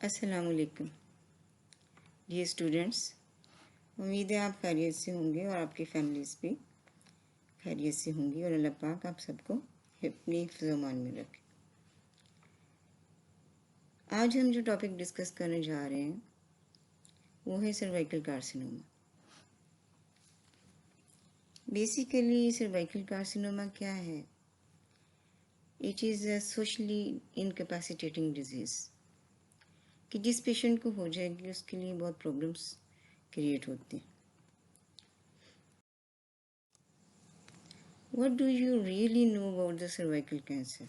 अस्सलाम वालेकुम dear students. उम्मीद है आप खैरियत से होंगे और आपकी फैमिलीज़ भी खैरियत से होंगी और अल्लाह पाक आप सबको अपनी हिफ्ज़-ओ-मान में रखे। आज हम जो टॉपिक डिस्कस करने जा रहे हैं वो है cervical carcinoma. Basically cervical carcinoma क्या है? It is a socially incapacitating disease कि जिस पेशेंट को हो जाएगी उसके लिए बहुत प्रॉब्लम्स क्रिएट होती हैं। What do you really know about the cervical cancer?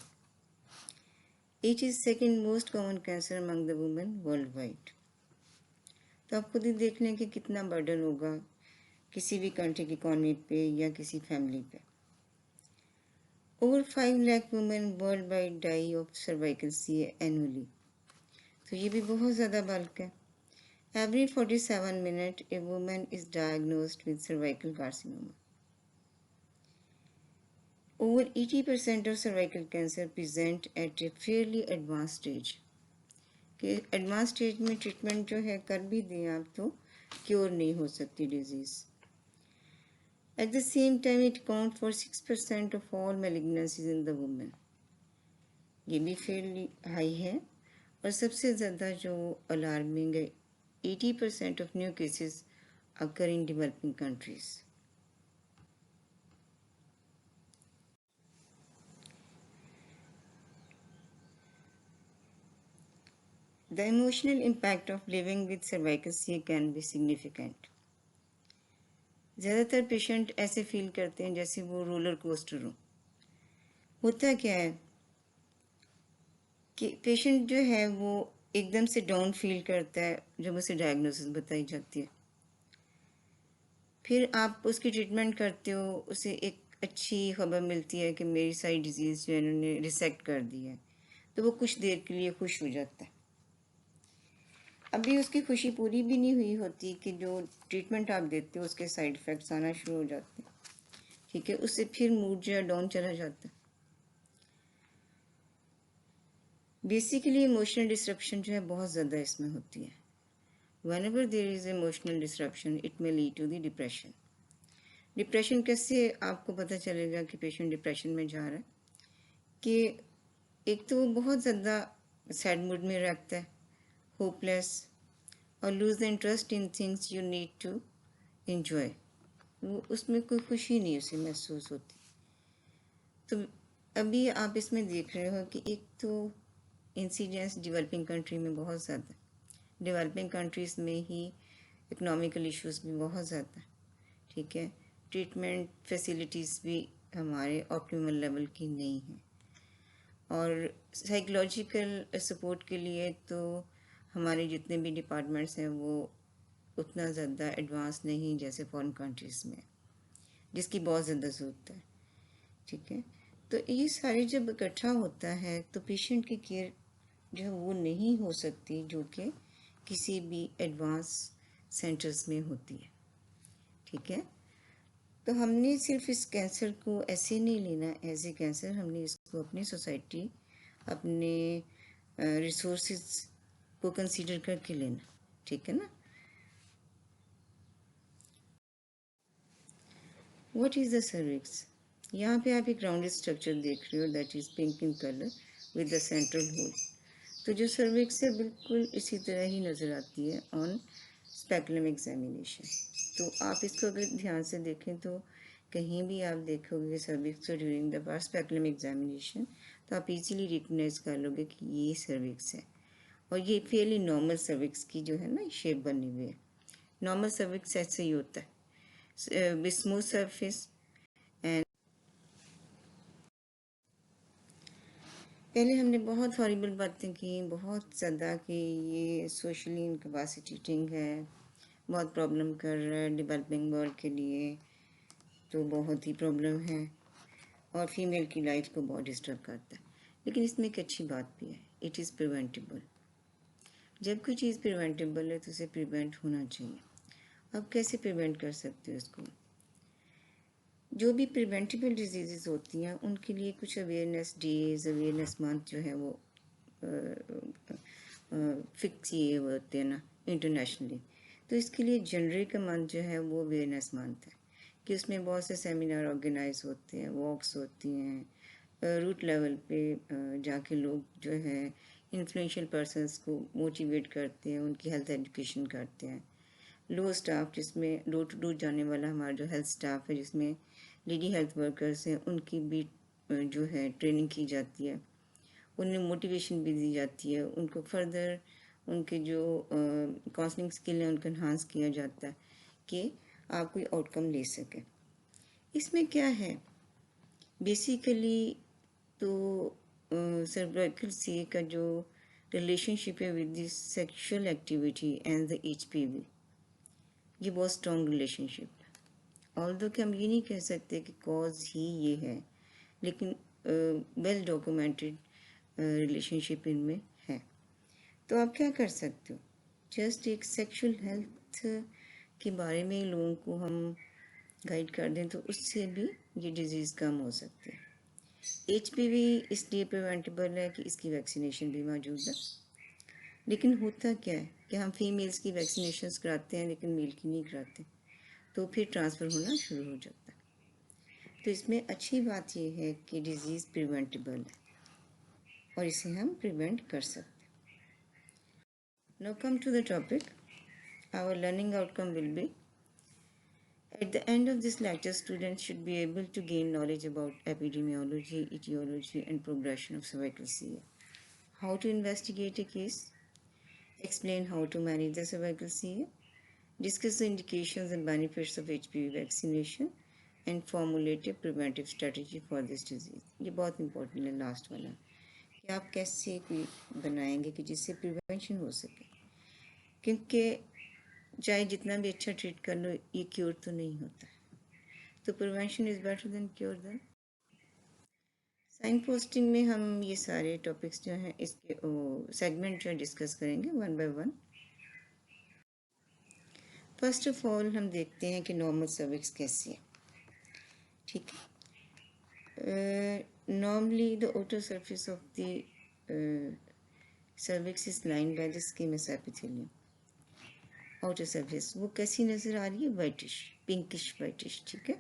It is second most common cancer among the women worldwide. तो आप खुद ही देख लें कि कितना बर्डन होगा किसी भी कंट्री की इकॉनमी पे या किसी फैमिली पे। Over 5 lakh women worldwide die of cervical CA annually. तो ये भी बहुत ज़्यादा बल्क है। Every 47 minutes a woman is diagnosed with cervical carcinoma. Over 80% of cervical cancer present at a fairly advanced stage. कि एडवांस स्टेज में treatment जो है कर भी दें आप तो क्योर नहीं हो सकती disease. At the same time it account for 6% of all malignancies in the women. ये भी फेयरली हाई है और सबसे ज़्यादा जो अलार्मिंग है 80% of new cases occur in developing countries. The emotional impact of living with cervical CA can be significant. ज़्यादातर patient ऐसे फील करते हैं जैसे वो रोलर कोस्टर हो। होता क्या है कि पेशेंट जो है वो एकदम से डाउन फील करता है जब उसे डायग्नोसिस बताई जाती है। फिर आप उसकी ट्रीटमेंट करते हो, उसे एक अच्छी खबर मिलती है कि मेरी सारी डिजीज़ जो है इन्होंने रिसेक्ट कर दी है, तो वो कुछ देर के लिए खुश हो जाता है। अभी उसकी खुशी पूरी भी नहीं हुई होती कि जो ट्रीटमेंट आप देते हो उसके साइड इफ़ेक्ट्स आना शुरू हो जाते हैं। ठीक है, उससे फिर मूड जो है डाउन चला जाता है। बेसिकली इमोशनल डिस्ट्रप्शन जो है बहुत ज़्यादा इसमें होती है। Whenever there is emotional disruption, it may lead to the depression. Depression कैसे आपको पता चलेगा कि पेशेंट डिप्रेशन में जा रहा है? कि एक तो वो बहुत ज़्यादा सैड मूड में रहता है, होपलेस और lose the interest in things you need to enjoy. वो उसमें कोई खुशी नहीं उसे महसूस होती। तो अभी आप इसमें देख रहे हो कि एक तो इंसिडेंस डेवलपिंग कंट्री में बहुत ज़्यादा, डेवलपिंग कंट्रीज़ में ही इकोनॉमिकल इश्यूज भी बहुत ज़्यादा, ठीक है। ट्रीटमेंट फैसिलिटीज़ भी हमारे ऑप्टिमल लेवल की नहीं हैं और साइकोलॉजिकल सपोर्ट के लिए तो हमारे जितने भी डिपार्टमेंट्स हैं वो उतना ज़्यादा एडवांस नहीं जैसे फॉरेन कंट्रीज़ में, जिसकी बहुत ज़्यादा ज़रूरत है, ठीक है। तो ये सारे जब इकट्ठा होता है तो पेशेंट की केयर जो है वो नहीं हो सकती जो कि किसी भी एडवांस सेंटर्स में होती है, ठीक है। तो हमने सिर्फ इस कैंसर को ऐसे नहीं लेना एज ए कैंसर, हमने इसको अपनी सोसाइटी, अपने रिसोर्सेज को कंसीडर करके लेना, ठीक है ना। What is the cervix? यहाँ पे आप एक राउंडेड स्ट्रक्चर देख रहे हो that is pink in colour with the central hole. तो जो सर्विक्स है बिल्कुल इसी तरह ही नज़र आती है ऑन स्पेकुलम एग्जामिनेशन। तो आप इसको अगर ध्यान से देखें तो कहीं भी आप देखोगे सर्विक्स को during the first speculum examination तो आप इजीली रिकग्नाइज कर लोगे कि ये सर्विक्स है और ये फेयरली नॉर्मल सर्विक्स की जो है ना शेप बनी हुई है। नॉर्मल सर्विक्स ऐसे ही होता है विद स्मूथ सरफेस। एंड पहले हमने बहुत हॉरिबल बातें की, बहुत ज़्यादा कि ये सोशली इनकैपेसिटेटिंग है, बहुत प्रॉब्लम कर रहा है डेवलपिंग वर्ल्ड के लिए, तो बहुत ही प्रॉब्लम है और फीमेल की लाइफ को बहुत डिस्टर्ब करता है। लेकिन इसमें एक अच्छी बात भी है, इट इज़ प्रिवेंटेबल। जब कोई चीज़ प्रिवेंटेबल है तो उसे प्रिवेंट होना चाहिए। अब कैसे प्रिवेंट कर सकते हो इसको? जो भी प्रिवेंटेबल डिजीज़ होती हैं उनके लिए कुछ अवेयरनेस डेज, अवेयरनेस मंथ जो है वो फिक्स ये होते हैं ना इंटरनेशनली, तो इसके लिए जनवरी का मंथ जो है वो अवेयरनेस मंथ है कि उसमें बहुत से सेमिनार ऑर्गेनाइज होते हैं, वॉक्स होती हैं, रूट लेवल पे जाके लोग जो है इन्फ्लुएंशियल पर्सनस को मोटिवेट करते हैं, उनकी हेल्थ एजुकेशन करते हैं। लो स्टाफ, जिसमें डोर टू डोर जाने वाला हमारा जो हेल्थ स्टाफ है, जिसमें लेडी हेल्थ वर्कर्स हैं, उनकी भी जो है ट्रेनिंग की जाती है, उन्हें मोटिवेशन भी दी जाती है, उनको फर्दर उनके जो काउंसलिंग स्किल है उनको इन्हांस किया जाता है कि आप कोई आउटकम ले सकें। इसमें क्या है बेसिकली, तो सर्वाइकल सी का जो रिलेशनशिप है with the sexual activity and the HPV, ये बहुत स्ट्रॉन्ग रिलेशनशिप है। ऑल्दो कि हम ये नहीं कह सकते कि कॉज ही ये है, लेकिन वेल डॉक्यूमेंटेड रिलेशनशिप इनमें है। तो आप क्या कर सकते हो, जस्ट एक सेक्सुअल हेल्थ के बारे में लोगों को हम गाइड कर दें तो उससे भी ये डिजीज़ कम हो सकती है। HPV इसलिए प्रिवेंटेबल है कि इसकी वैक्सीनेशन भी मौजूद है। लेकिन होता क्या है कि हम फीमेल्स की वैक्सीनेशन कराते हैं लेकिन मेल की नहीं कराते, तो फिर ट्रांसफ़र होना शुरू हो जाता है। तो इसमें अच्छी बात यह है कि डिज़ीज़ प्रिवेंटेबल है और इसे हम प्रिवेंट कर सकते हैं। Now come to the topic, our learning outcome will be, at the end of this lecture, students should be able to gain knowledge about epidemiology, etiology, and progression of cervical CA, how to investigate a case, explain how to manage the cervical CA, discuss the indications and benefits of HPV vaccination, and formulate a preventive strategy for this disease. ये बहुत important है last वाला, कि आप कैसे कोई बनाएंगे कि जिससे प्रिवेंशन हो सके, क्योंकि चाहे जितना भी अच्छा ट्रीट कर लो ये क्योर तो नहीं होता है, तो prevention is better than cure then. Signposting में हम ये सारे टॉपिक्स जो हैं इसके सेगमेंट जो है डिस्कस करेंगे one by one. First of all हम देखते हैं कि नॉर्मल सर्विक्स कैसी है। ठीक है, normally the outer surface of the cervix is line by the squamous epithelium. Outer surface वो कैसी नज़र आ रही है, वाइटिश, पिंकिश वाइटिश। ठीक है,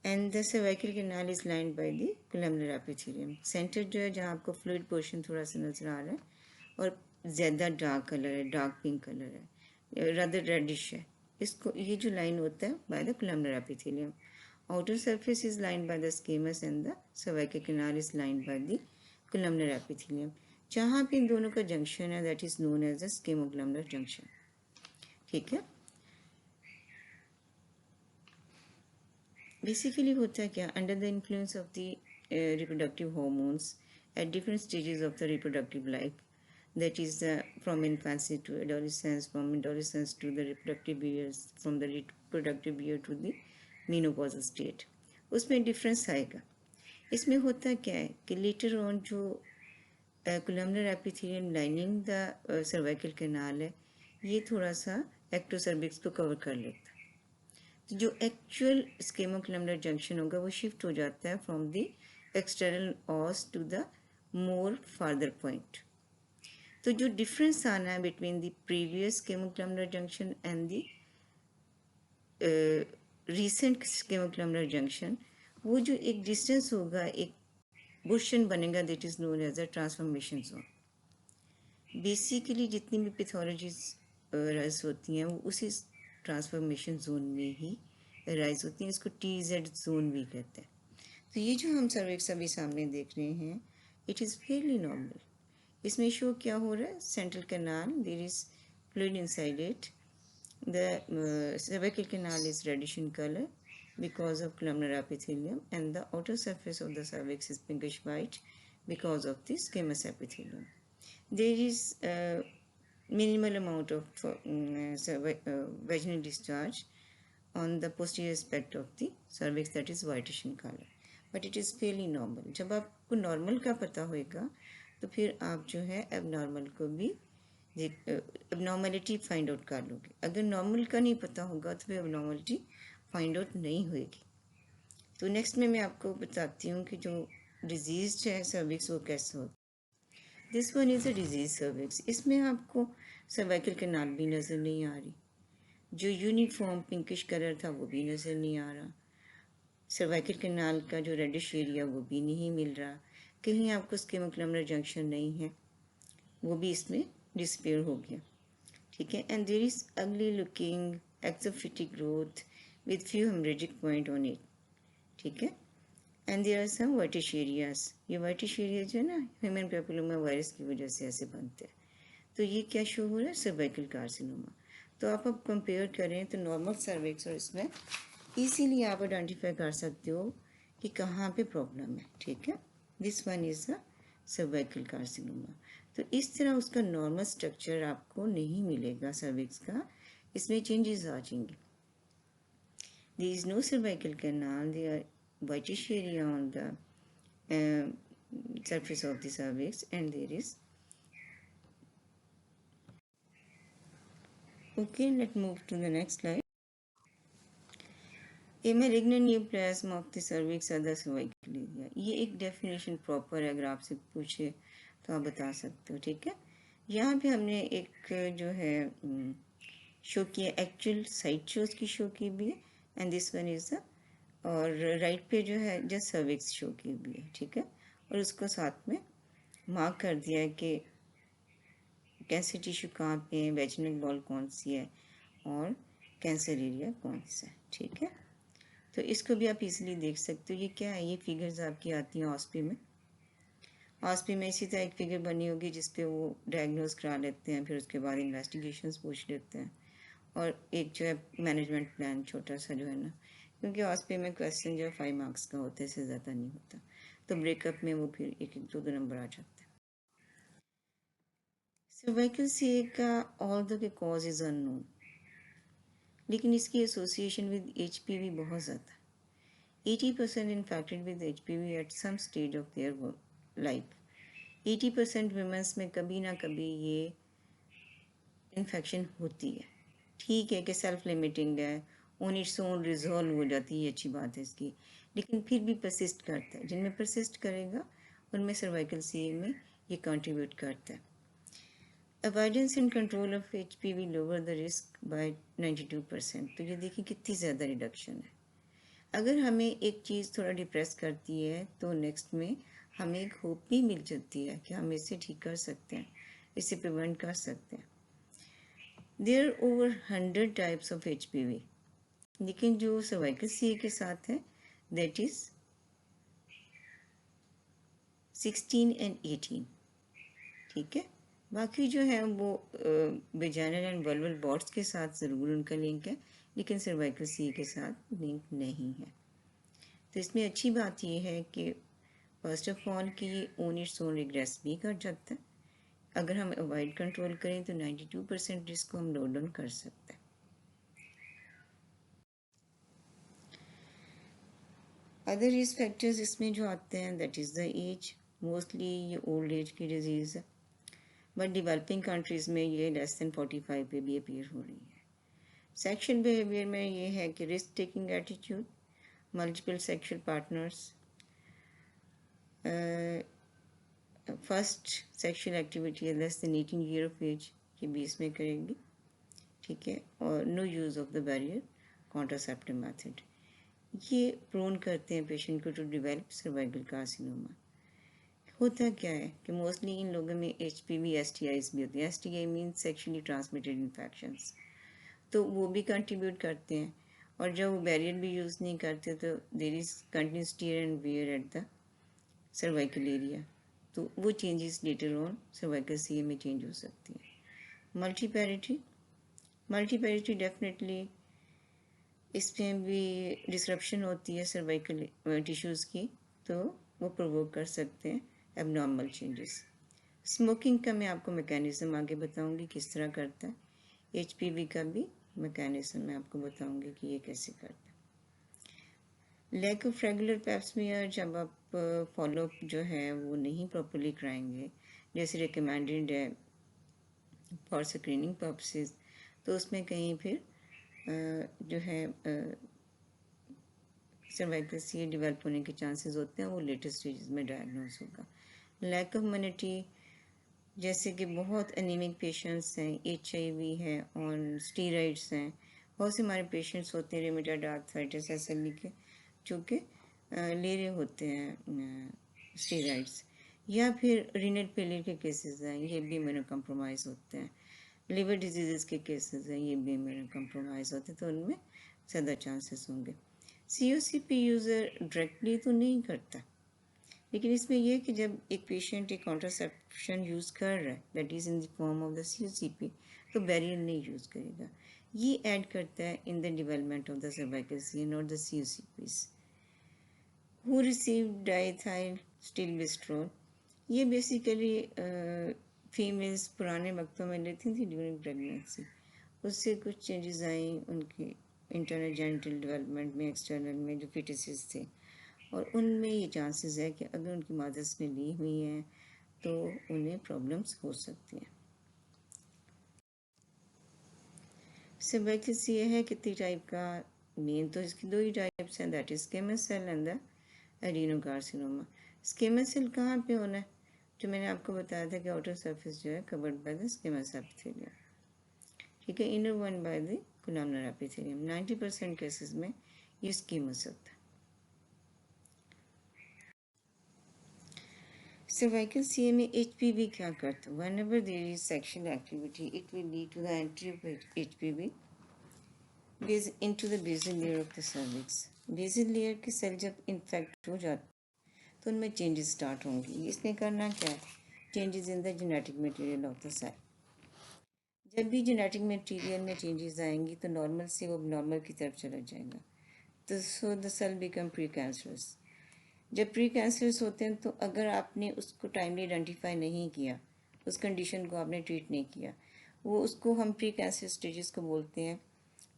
and the cervical canal is lined by the columnar epithelium. Centre जो है जहाँ आपको फ्लूइड पोर्शन थोड़ा सा नज़र आ रहा है और ज़्यादा डार्क कलर है, डार्क पिंक कलर है, रादर रेडिश है, इसको ये जो लाइन होता है by the columnar epithelium. Outer surface is lined by the squamous and the cervical canal is lined by the columnar epithelium. जहाँ पे इन दोनों का जंक्शन है that is known as the squamocolumnar junction. ठीक है, बेसिकली होता है क्या, under the influence of the reproductive hormones at different stages of the reproductive life, that is from infancy to adolescence, from adolescence to the reproductive years, from the reproductive year to the menopausal state, उसमें difference आएगा। इसमें होता क्या है कि later on जो columnar epithelium lining the cervical canal है ये थोड़ा सा एक्टोसर्विक्स को कवर कर लेता है, तो जो एक्चुअल स्केमोकोलम्नर जंक्शन होगा वो शिफ्ट हो जाता है from the external os to the more farther point. तो जो डिफरेंस आना है between the previous squamocolumnar junction and the recent squamocolumnar junction, वो जो एक डिस्टेंस होगा, एक पोर्शन बनेगा, that is known as a transformation zone. Basically जितनी भी पैथोलॉजीज राइज होती हैं वो उसी ट्रांसफॉर्मेशन जोन में ही राइज होती हैं, इसको TZ जोन भी कहते हैं। तो ये जो हम सर्विक्स अभी सामने देख रहे हैं इट इज़ फेयरली नॉर्मल। इसमें शो क्या हो रहा है, central canal, there is fluid inside it, the cervical canal is reddish in color because of columnar epithelium, and the outer surface of the cervix is pinkish white because of the squamous epithelium. There is minimal amount of vaginal discharge on the posterior aspect of the cervix, that is whitish in color, but it is fairly normal. जब आपको normal का पता होगा तो फिर आप जो है एबनॉर्मल को भी एबनॉर्मलिटी फाइंड आउट कर लोगे। अगर नॉर्मल का नहीं पता होगा तो फिर एबनॉर्मलिटी फाइंड आउट नहीं होगी। तो नेक्स्ट में मैं आपको बताती हूँ कि जो डिजीज़ है सर्विक्स वो कैसे होता है। This one is a disease cervix. इसमें आपको सर्वाइकल कैनाल भी नज़र नहीं आ रही, जो यूनिफॉर्म पिंकिश कलर था वो भी नज़र नहीं आ रहा, सर्वाइकल कैनाल का जो रेडिश एरिया वो भी नहीं मिल रहा, कहीं आपको स्केमोक्लमनर जंक्शन नहीं है, वो भी इसमें डिसपेयर हो गया। ठीक है, and there is ugly looking exophytic growth with few haemorrhagic point on it. ठीक है, and there are some whitish areas. ये वाइटिश एरिया जो है ना ह्यूमन पैपिलोमा वायरस की वजह से ऐसे बनते हैं। तो ये क्या शो हो रहा है? Cervical carcinoma. तो आप अब कंपेयर करें तो नॉर्मल सर्विक्स और इसमें इजीली आप आइडेंटिफाई कर सकते हो कि कहाँ पे प्रॉब्लम है। ठीक है, this one is a cervical carcinoma. तो इस तरह उसका नॉर्मल स्ट्रक्चर आपको नहीं मिलेगा सर्विक्स का, इसमें चेंजेस आ जाएंगे। There is no cervical canal, there whitish area on the surface of the cervix, and there is okay. Let's move to the next slide. A malignant neoplasm of the cervix or the cervical area. ये एक definition proper है, अगर आपसे पूछे तो आप बता सकते हो। ठीक है, यहाँ पे हमने एक जो है शो किया, एक्चुअल साइट शोज की शो की भी है, and this one is the, और राइट पे जो है जस्ट सर्विक्स शो की भी है। ठीक है, और उसको साथ में मार्क कर दिया है कि कैंसर टिश्यू कहाँ पे है, वेजिनल वॉल कौन सी है और कैंसर एरिया कौन सा है। ठीक है, तो इसको भी आप इजीली देख सकते हो। ये क्या है? ये फिगर्स आपकी आती हैं ऑस्पी में। ऑस्पी में इसी तरह एक फिगर बनी होगी जिसपे वो डायग्नोज करा लेते हैं, फिर उसके बाद इन्वेस्टिगेशंस पूछ लेते हैं, और एक जो है मैनेजमेंट प्लान छोटा सा जो है ना, क्योंकि ऑस्पी में क्वेश्चन जो है 5 मार्क्स का होता है, इससे ज़्यादा नहीं होता, तो ब्रेकअप में वो फिर एक एक 2 नंबर आ जाता है। सर्वाइकल सीए का all the cause is unknown, लेकिन इसकी एसोसिएशन विद एचपीवी बहुत ज़्यादा, 80% infected with HPV at some stage of their life. 80% women's में कभी ना कभी ये इन्फेक्शन होती है। ठीक है कि सेल्फ लिमिटिंग है, ऑन इट्स ओन रिजॉल्व हो जाती है, अच्छी बात है इसकी, लेकिन फिर भी परसिस्ट करता है। जिनमें परसिस्ट करेगा उनमें सर्वाइकल सीए में ये कंट्रीब्यूट करता है। Avoidance and control of HPV lower the risk by 92%। तो ये देखिए कितनी ज़्यादा रिडक्शन है। अगर हमें एक चीज़ थोड़ा डिप्रेस करती है तो नेक्स्ट में हमें एक होप भी मिल जाती है कि हम इसे ठीक कर सकते हैं, इसे प्रिवेंट कर सकते हैं। There over 100 types of HPV, लेकिन जो सर्वाइकल सीए के साथ है दैट इज़ 16 एंड 18। ठीक है, बाकी जो है वो वेजाइनल एंड वल्वल बॉट्स के साथ ज़रूर उनका लिंक है, लेकिन सर्वाइकल सीए के साथ लिंक नहीं है। तो इसमें अच्छी बात यह है कि फर्स्ट ऑफ ऑल कि ये ओन इट्स ओन रिग्रेस भी कर जाता है। अगर हम अवॉइड कंट्रोल करें तो 92% रिस्क को हम लो डाउन कर सकते हैं। अदर रिस्क फैक्टर्स इसमें जो आते हैं that is the age, mostly ये ओल्ड एज की डिजीज़ है, बट डेवलपिंग कंट्रीज़ में ये लेस देन 45 पे भी अपीयर हो रही है। सेक्शुअल बिहेवियर में ये है कि risk taking attitude, multiple sexual partners, first sexual activity less than 18 year of age के बीच में करेंगी। ठीक है, और no use of the barrier contraceptive method, ये प्रोन करते हैं पेशेंट को टू डिवेलप सर्वाइकल कार्सिनोमा। होता क्या है कि मोस्टली इन लोगों में HPV STIs भी होते हैं। STI mean sexually transmitted infections, तो वो भी कंट्रीब्यूट करते हैं, और जब वो बैरियर भी यूज़ नहीं करते तो there is continuous tear and wear at the cervical area, तो वो changes later on cervical CA में चेंज हो सकती है। मल्टीपैरिटी डेफिनेटली इसमें भी डिसरप्शन होती है सर्वाइकल टिश्यूज़ की, तो वो प्रोवोक कर सकते हैं एबनॉर्मल चेंजेस। स्मोकिंग का मैं आपको मैकेनिज़्म आगे बताऊंगी किस तरह करता है, HPV का भी मैकेनिज़्म मैं आपको बताऊंगी कि ये कैसे करता है। लैक ऑफ रेगुलर पैप्समियर, जब आप फॉलोअप जो है वो नहीं प्रॉपरली कराएंगे जैसे रिकमेंडेड है फॉर स्क्रीनिंग पर्पसेस, तो उसमें कहीं फिर जो है सर्वाइकल सीए डेवलप होने के चांसेस होते हैं, वो लेटेस्ट स्टेजेस में डायग्नोज होगा। लैक ऑफ इम्यूनिटी जैसे कि बहुत एनीमिक पेशेंट्स हैं, HIV है और स्टीरॉइड्स हैं। बहुत से हमारे पेशेंट्स होते हैं रेमेटॉइड आर्थराइटिस SLE के, जो कि ले रहे होते हैं स्टीरॉइड्स। या फिर रीनल फेलियर के केसेस हैं, ये भी इम्यूनो कम्प्रोमाइज़ होते हैं। लिवर डिजीज़ के केसेस हैं, ये भी इम्यूनो कम्प्रोमाइज़ होते हैं, तो उनमें ज़्यादा चांसेस होंगे। COCP यूज़र डायरेक्टली तो नहीं करता, लेकिन इसमें यह है कि जब एक पेशेंट एक कॉन्ट्रासेप्शन यूज़ कर रहा है, that is in the form of the COCP, तो बैरियर नहीं यूज़ करेगा। ये ऐड करता है in the development of the cervical CN और द COCPs। हु रिसीव डाइथाइल स्टिलबिस्ट्रोल, ये बेसिकली फीमेल्स पुराने वक्तों में लेती थी ड्यूरिंग प्रेगनेंसी। उससे कुछ चेंजेस आई उनकी इंटरनल जेनिटल डेवलपमेंट में, एक्सटर्नल में जो फिटसेस थे, और उनमें ये चांसेस है कि अगर उनकी मदर्स ने ली हुई हैं तो उन्हें प्रॉब्लम्स हो सकती हैं। सर्वाइकल ये है कितनी टाइप का, मेन तो इसकी दो ही टाइप्स हैं, that is squamous cell and the adenocarcinoma. Squamous cell कहाँ पे होना है, जो मैंने आपको बताया था कि आउटर सरफेस जो है covered by the squamous epithelium, ठीक है, inner one by the columnar epithelium. 90% cases में ये स्क्वेमस होता है। सर्वाइकल CA में HPV क्या करता है? Whenever there is sexual activity, it will lead to the entry of HPV into the basal layer of the cervix. Basal layer के cell जब इन्फेक्ट हो जाते तो उनमें चेंजेस स्टार्ट होंगे। इसने करना क्या है, changes in the genetic material of the cell. जब भी जेनेटिक मटेरियल में चेंजेस आएंगी तो नॉर्मल से वो नॉर्मल की तरफ चला जाएगा, तो so the cell become precancerous. जब प्री कैंसरस होते हैं तो अगर आपने उसको टाइमली आइडेंटिफाई नहीं किया, उस कंडीशन को आपने ट्रीट नहीं किया, वो उसको हम प्री कैंसर स्टेजेस को बोलते हैं।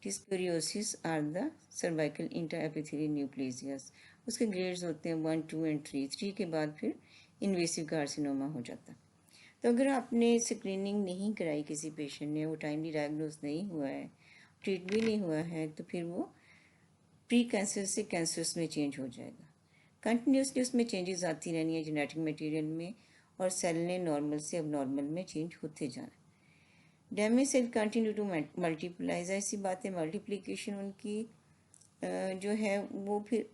डिस्कोरियोसिस आर द सर्वाइकल इंटरएपिथेलियल न्यूप्लेसियास। उसके ग्रेड्स होते हैं 1, 2 एंड 3 के बाद फिर इन्वेसिव कार्सिनोमा हो जाता। तो अगर आपने स्क्रीनिंग नहीं कराई, किसी पेशेंट ने, वो टाइमली डायग्नोज नहीं हुआ है, ट्रीट भी नहीं हुआ है, तो फिर वो प्री कैंसर से कैंसरस में चेंज हो जाएगा। कंटिन्यूसली उसमें चेंजेस आती रहनी है जेनेटिक मटेरियल में, और सेल ने नॉर्मल से अब नॉर्मल में चेंज होते जाना। Damage cell continue to multiply, ऐसी बात है, मल्टीप्लिकेशन उनकी जो है वो फिर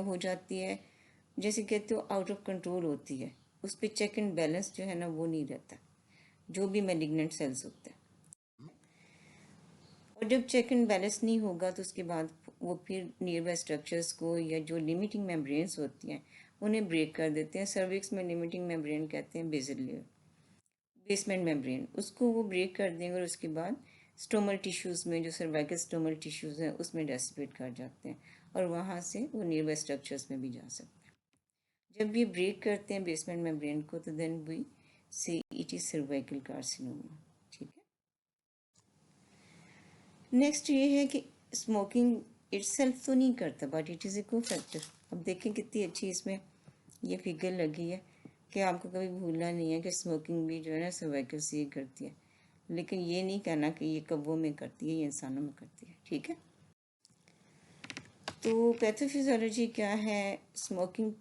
हो जाती है, जैसे कहते हो आउट ऑफ कंट्रोल होती है, उस पर चेक एंड बैलेंस जो है ना वो नहीं रहता, जो भी मैलिग्नेंट सेल्स होते हैं। और जब चेक एंड बैलेंस नहीं होगा तो उसके बाद वो फिर नियर बाय स्ट्रक्चर्स को, या जो लिमिटिंग मेम्ब्रेन्स होती हैं, उन्हें ब्रेक कर देते हैं। सर्विक्स में लिमिटिंग मेम्ब्रेन कहते हैं बेसल लेयर, बेसमेंट मेम्ब्रेन, उसको वो ब्रेक कर देंगे और उसके बाद स्टोमल टिश्यूज़ में, जो सर्वाइकल स्टोमल टिश्यूज़ हैं, उसमें डेसिपेट कर जाते हैं, और वहाँ से वो नियर बाय स्ट्रक्चर्स में भी जा सकते हैं। जब ये ब्रेक करते हैं बेसमेंट मेम्ब्रेन को, तो देन वी से इट इज़ सर्वाइकल कार्सिनोमा, ठीक है। नेक्स्ट ये है कि स्मोकिंग इटसेल्फ तो नहीं करता, बट इट इज़ ए को फैक्टर। अब देखें कितनी अच्छी इसमें ये फिगर लगी है कि आपको कभी भूलना नहीं है कि स्मोकिंग भी जो है ना सर्वाइकल से ही करती है, लेकिन ये नहीं कहना कि ये कब्बों में करती है, ये इंसानों में करती है, ठीक है। तो पैथोफिजियोलॉजी क्या है, स्मोकिंग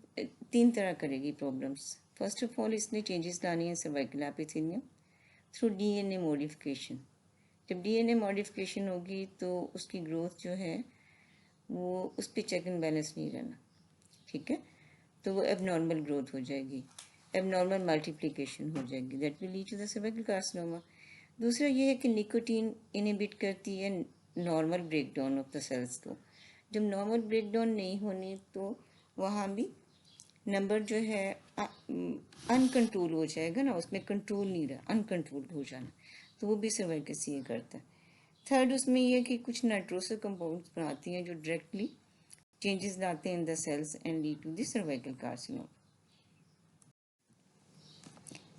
3 तरह करेगी प्रॉब्लम्स। फर्स्ट ऑफ ऑल इसने चेंजेस लानी है cervical epithelium through DNA modification. जब DNA मॉडिफिकेशन होगी तो उसकी ग्रोथ जो है वो उस पर चेक एंड बैलेंस नहीं रहना, ठीक है, तो वो एबनॉर्मल ग्रोथ हो जाएगी, एबनॉर्मल मल्टीप्लिकेशन हो जाएगी, that will lead to the cervical carcinoma. दूसरा ये है कि निकोटीन इनहिबिट करती है normal breakdown of the cells को। जब नॉर्मल ब्रेकडाउन नहीं होनी तो वहाँ भी नंबर जो है अनकंट्रोल हो जाएगा ना, उसमें कंट्रोल नहीं रहा, अनकंट्रोल हो जाना, तो वो भी सर्वाइकल ये करता है। थर्ड उसमें यह कि कुछ नाइट्रोसल कंपाउंड्स बनाती हैं जो डायरेक्टली चेंजेस लाते हैं in the cells and lead to the cervical carcinoma.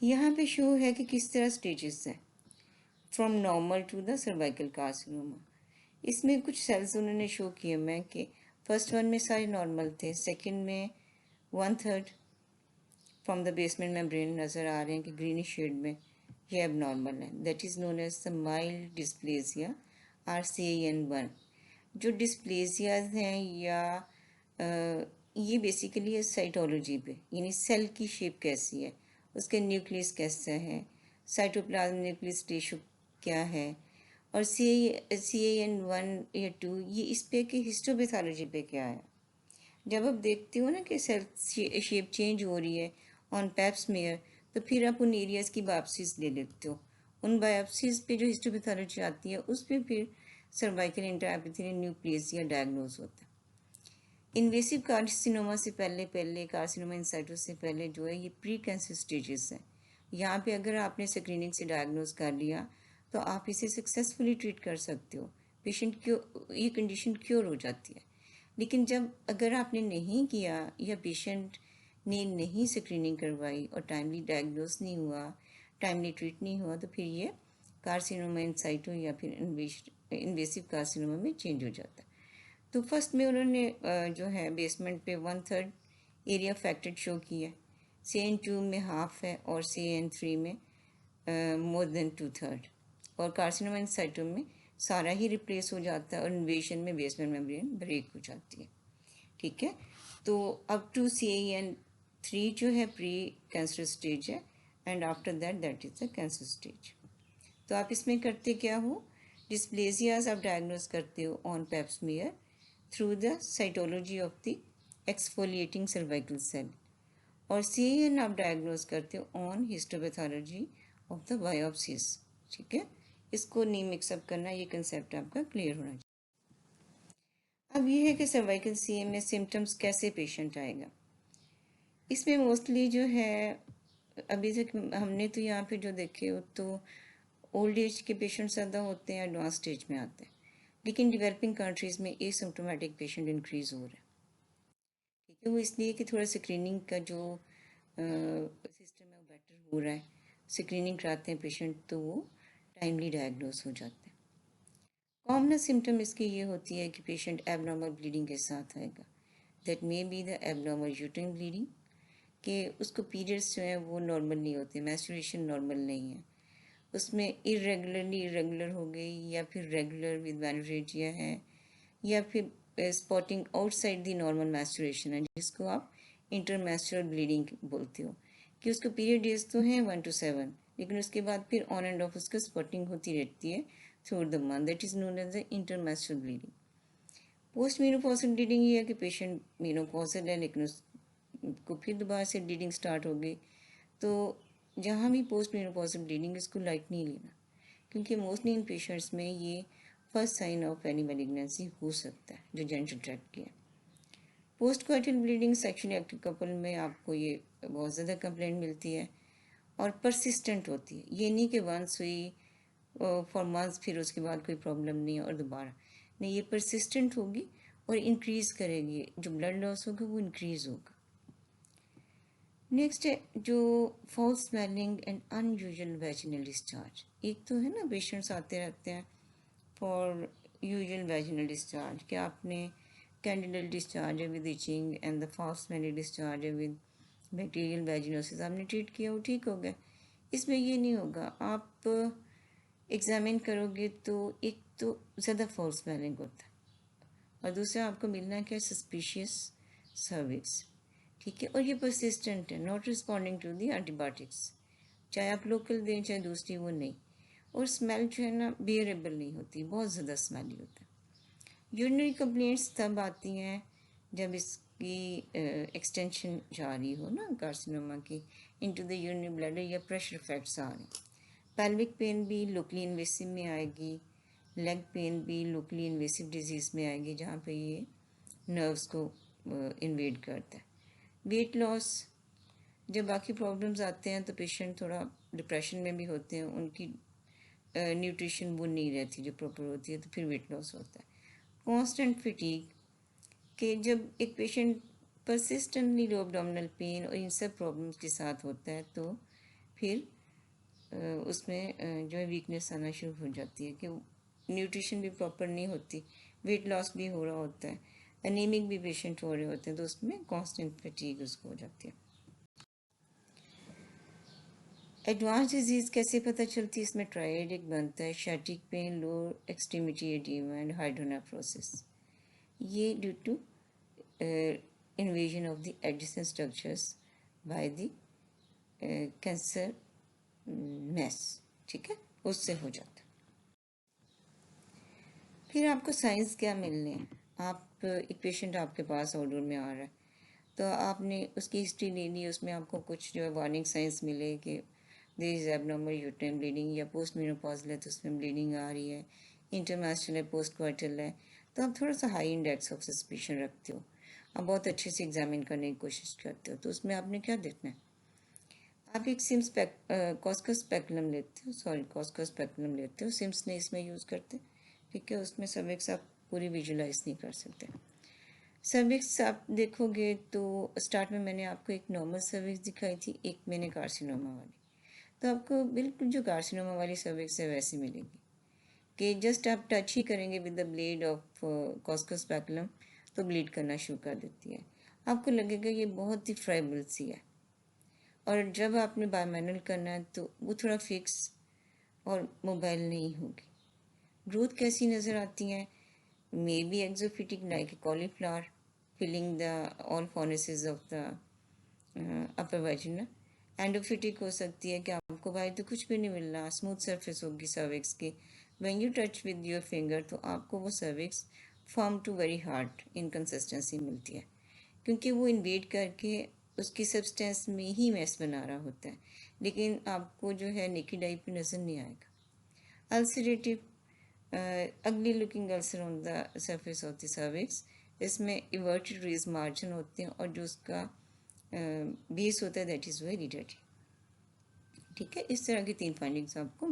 यहाँ पे शो है कि किस तरह स्टेजेस हैं from normal to the cervical carcinoma. इसमें कुछ सेल्स उन्होंने शो किए मैं कि फर्स्ट वन में सारे नॉर्मल थे, सेकंड में 1/3 फ्रॉम द बेसमेंट मेम्ब्रेन नज़र आ रहे हैं कि ग्रीनिश शेड में, ये अब नॉर्मल है, that is known as the mild dysplasia RCAN1। जो डिस्प्लेसियाज हैं या ये बेसिकली है साइटोलॉजी पे, यानी सेल की शेप कैसी है, उसके न्यूक्लियस कैसा है, साइटोप्लाज्म न्यूक्लियस टिश्यू क्या है, और CAN1 या 2 ये इस पे कि हिस्टोपैथोलॉजी पे क्या है। जब आप देखते हो ना कि सेल शेप चेंज हो रही है ऑन पैप स्मीयर, तो फिर आप उन एरियाज़ की बायोप्सीज ले लेते हो। उन बायोप्सीज पे जो हिस्टोपैथोलॉजी आती है उस पर फिर सर्वाइकल इंट्राएपिथेलियल न्यूक्लियस डायग्नोज होता है। इन्वेसिव कार्सिनोमा से पहले कार्सिनोमा इंसाइटो से पहले जो है ये प्री कैंसर स्टेजेस है। यहाँ पे अगर आपने स्क्रीनिंग से डायग्नोज कर लिया तो आप इसे सक्सेसफुली ट्रीट कर सकते हो, पेशेंट क्योर, ये कंडीशन क्योर हो जाती है। लेकिन जब अगर आपने नहीं किया या पेशेंट ने नहीं स्क्रीनिंग करवाई और टाइमली डायग्नोज नहीं हुआ, टाइमली ट्रीट नहीं हुआ, तो फिर ये कार्सिनोमा इंसाइटो या फिर इन्वेसिव कार्सिनोमा में चेंज हो जाता है। तो फर्स्ट में उन्होंने जो है बेसमेंट पे 1/3 एरिया अफेक्टेड शो किया, CAN2 में हाफ है और CAN3 में मोर देन 2/3, और कार्सिनोमा इंसाइटो में सारा ही रिप्लेस हो जाता है और इन्वेशन में बेसमेंट मेम्ब्रेन ब्रेक हो जाती है। ठीक है, तो अप टू CAN3 जो है प्री कैंसर स्टेज है, and after that is the cancer stage. तो आप इसमें करते क्या हो, डिस्प्लेसियाज आप डायग्नोज करते हो on pap smear through the cytology of the exfoliating cervical cell, और CAN आप डायग्नोज करते हो on histopathology of the biopsies. ठीक है, इसको नहीं मिक्सअप करना, ये कंसेप्ट आपका क्लियर होना चाहिए। अब ये है कि सर्वाइकल CA में सिम्टम्स कैसे पेशेंट आएगा। इसमें मोस्टली जो है अभी तक हमने तो यहाँ पे जो देखे हो तो ओल्ड एज के पेशेंट ज़्यादा होते हैं, एडवांस स्टेज में आते हैं, लेकिन डेवलपिंग कंट्रीज़ में एसिम्प्टोमेटिक पेशेंट इंक्रीज़ हो रहा है। ठीक है, वो इसलिए कि थोड़ा स्क्रीनिंग का जो सिस्टम है वो बेटर हो रहा है, स्क्रीनिंग कराते हैं पेशेंट तो वो टाइमली डायग्नोज हो जाते हैं। कॉमन सिम्टम इसकी ये होती है कि पेशेंट एबनॉर्मल ब्लीडिंग के साथ आएगा, that may be the abnormal uterine bleeding, कि उसको पीरियड्स जो हैं वो नॉर्मल नहीं होते, मैस्टुरेशन नॉर्मल नहीं है, उसमें इरेगुलर हो गई, या फिर रेगुलर विद मेनोरेजिया है, या फिर स्पॉटिंग आउटसाइड द नॉर्मल मैस्टुरेशन है, जिसको आप इंटरमैस्टुरल ब्लीडिंग बोलते हो, कि उसको पीरियड डेज तो हैं 1 to 7, लेकिन उसके बाद फिर ऑन एंड ऑफ उसका स्पॉटिंग होती रहती है through the month, that is known as the intermenstrual bleeding. Post menopausal bleeding ये है कि पेशेंट मीनोपॉजल है लेकिन उसको फिर दोबारा से ब्लीडिंग स्टार्ट हो गई, तो जहाँ भी पोस्ट मीनोपॉजल ब्लीडिंग इसको लाइट नहीं लेना, क्योंकि मोस्टली इन पेशेंट्स में ये first sign of any malignancy हो सकता है जो जेनिटल ट्रैक्ट की है। Postcoital bleeding sexually active couple में आपको ये बहुत ज़्यादा कंप्लेंट मिलती है और परसिस्टेंट होती है, ये नहीं कि वंस हुई फॉर मंथ्स फिर उसके बाद कोई प्रॉब्लम नहीं है और दोबारा नहीं, ये परसिस्टेंट होगी और इंक्रीज़ करेगी, जो ब्लड लॉस होगा वो इंक्रीज़ होगा। नेक्स्ट है जो foul smelling and unusual vaginal discharge. एक तो है ना पेशेंट्स आते रहते हैं फॉर यूजुअल वैजिनल डिस्चार्ज, कि आपने कैंडिडल डिस्चार्ज है with itching and the foul smelling discharge है विद बैक्टीरियल वैजिनोसिस, आपने ट्रीट किया वो ठीक हो गया। इसमें ये नहीं होगा, आप एग्जामिन करोगे तो एक तो ज़्यादा फॉल्स स्मेलिंग होता है, और दूसरा आपको मिलना क्या, सस्पिशियस सर्विक्स। ठीक है, और ये परसिस्टेंट है, not responding to the antibiotics, चाहे आप लोकल दें चाहे दूसरी, वो नहीं, और स्मेल जो है ना बियरेबल नहीं होती, बहुत ज़्यादा स्मेली होता है। यूरिनरी कंप्लेंट्स तब आती हैं जब इसकी एक्सटेंशन जा रही हो ना कार्सिनोमा की इनटू द यूरिनरी ब्लैडर, या प्रेशर इफेक्ट्स आ रहे हैं। पेल्विक पेन भी लोकली इन्वेसिव में आएगी, लेग पेन भी लोकली इन्वेसिव डिजीज़ में आएगी जहाँ पे ये नर्व्स को इन्वेड करता है। वेट लॉस, जब बाकी प्रॉब्लम्स आते हैं तो पेशेंट थोड़ा डिप्रेशन में भी होते हैं, उनकी न्यूट्रिशन वो नहीं रहती जो प्रॉपर होती है, तो फिर वेट लॉस होता है। कॉन्स्टेंट फिटीग, कि जब एक पेशेंट परसिस्टेंटली लो एब्डोमिनल पेन और इन सब प्रॉब्लम्स के साथ होता है तो फिर उसमें जो है वीकनेस आना शुरू हो जाती है, कि न्यूट्रिशन भी प्रॉपर नहीं होती, वेट लॉस भी हो रहा होता है, एनीमिक भी पेशेंट हो रहे होते हैं, तो उसमें कांस्टेंट फटीग उसको हो जाती है। एडवांस डिजीज़ कैसे पता चलती है, इसमें ट्रायड एक बनता है, sciatic pain, lower extremity oedema and hydronephrosis, ये due to invasion of the adjacent structures by the cancer mass, ठीक है, उससे हो जाता। फिर आपको साइंस क्या मिलने हैं? आप एक पेशेंट आपके पास ऑर्डर में आ रहा है, तो आपने उसकी हिस्ट्री ले ली, उसमें आपको कुछ जो है वार्निंग साइंस मिले कि there is abnormal uterine bleeding, या पोस्ट मेनोपॉजल है तो उसमें ब्लीडिंग आ रही है, इंटरमेंस्ट्रुअल है, पोस्ट क्वार्टल है, तो आप थोड़ा सा हाई इंडेक्स ऑफ सस्पिशन रखते हो, आप बहुत अच्छे से एग्जामिन करने की कोशिश करते हो। तो उसमें आपने क्या देखना है? आप एक सिम्स कॉस्को स्पेकुलम लेते हो, सॉरी कॉस्को स्पेकुलम लेते हो, सिम्स ने इसमें यूज़ करते, ठीक है। उसमें सर्विक्स आप पूरी विजुलाइज नहीं कर सकते। सर्विक्स आप देखोगे तो स्टार्ट में मैंने आपको एक नॉर्मल सर्विक्स दिखाई थी, एक मैंने कार्सिनोमा वाली, तो आपको बिल्कुल जो कार्सिनोमा वाली सर्विक्स है वैसी मिलेगी कि जस्ट आप टच ही करेंगे with the blade of Cusco speculum तो ब्लीड करना शुरू कर देती है, आपको लगेगा ये बहुत ही फ्राइबल सी है। और जब आपने बायोमैनुअल करना है तो वो थोड़ा फिक्स और मोबाइल नहीं होगी। ग्रोथ कैसी नज़र आती हैं? May be exophytic like a cauliflower filling the all fornices of the upper vagina. Endophytic हो सकती है कि आपको बाहर तो कुछ भी नहीं मिल रहा, स्मूथ सरफेस होगी सर्विक्स की, when you touch with your finger तो आपको वो cervix form to very hard inconsistency मिलती है, क्योंकि वो इन्वेड करके उसकी सब्सटेंस में ही मैस बना रहा होता है, लेकिन आपको जो है नेकेड आई पे नज़र नहीं आएगा। अल्सरेटिव अगली looking ulcer on the surface of the cervix, इसमें इवर्टेड रेज मार्जिन होते हैं और जो उसका बेस होता है दैट इज़ वेरी डर्टी, ठीक है। इस तरह की 3 फाइंडिंग्स आपको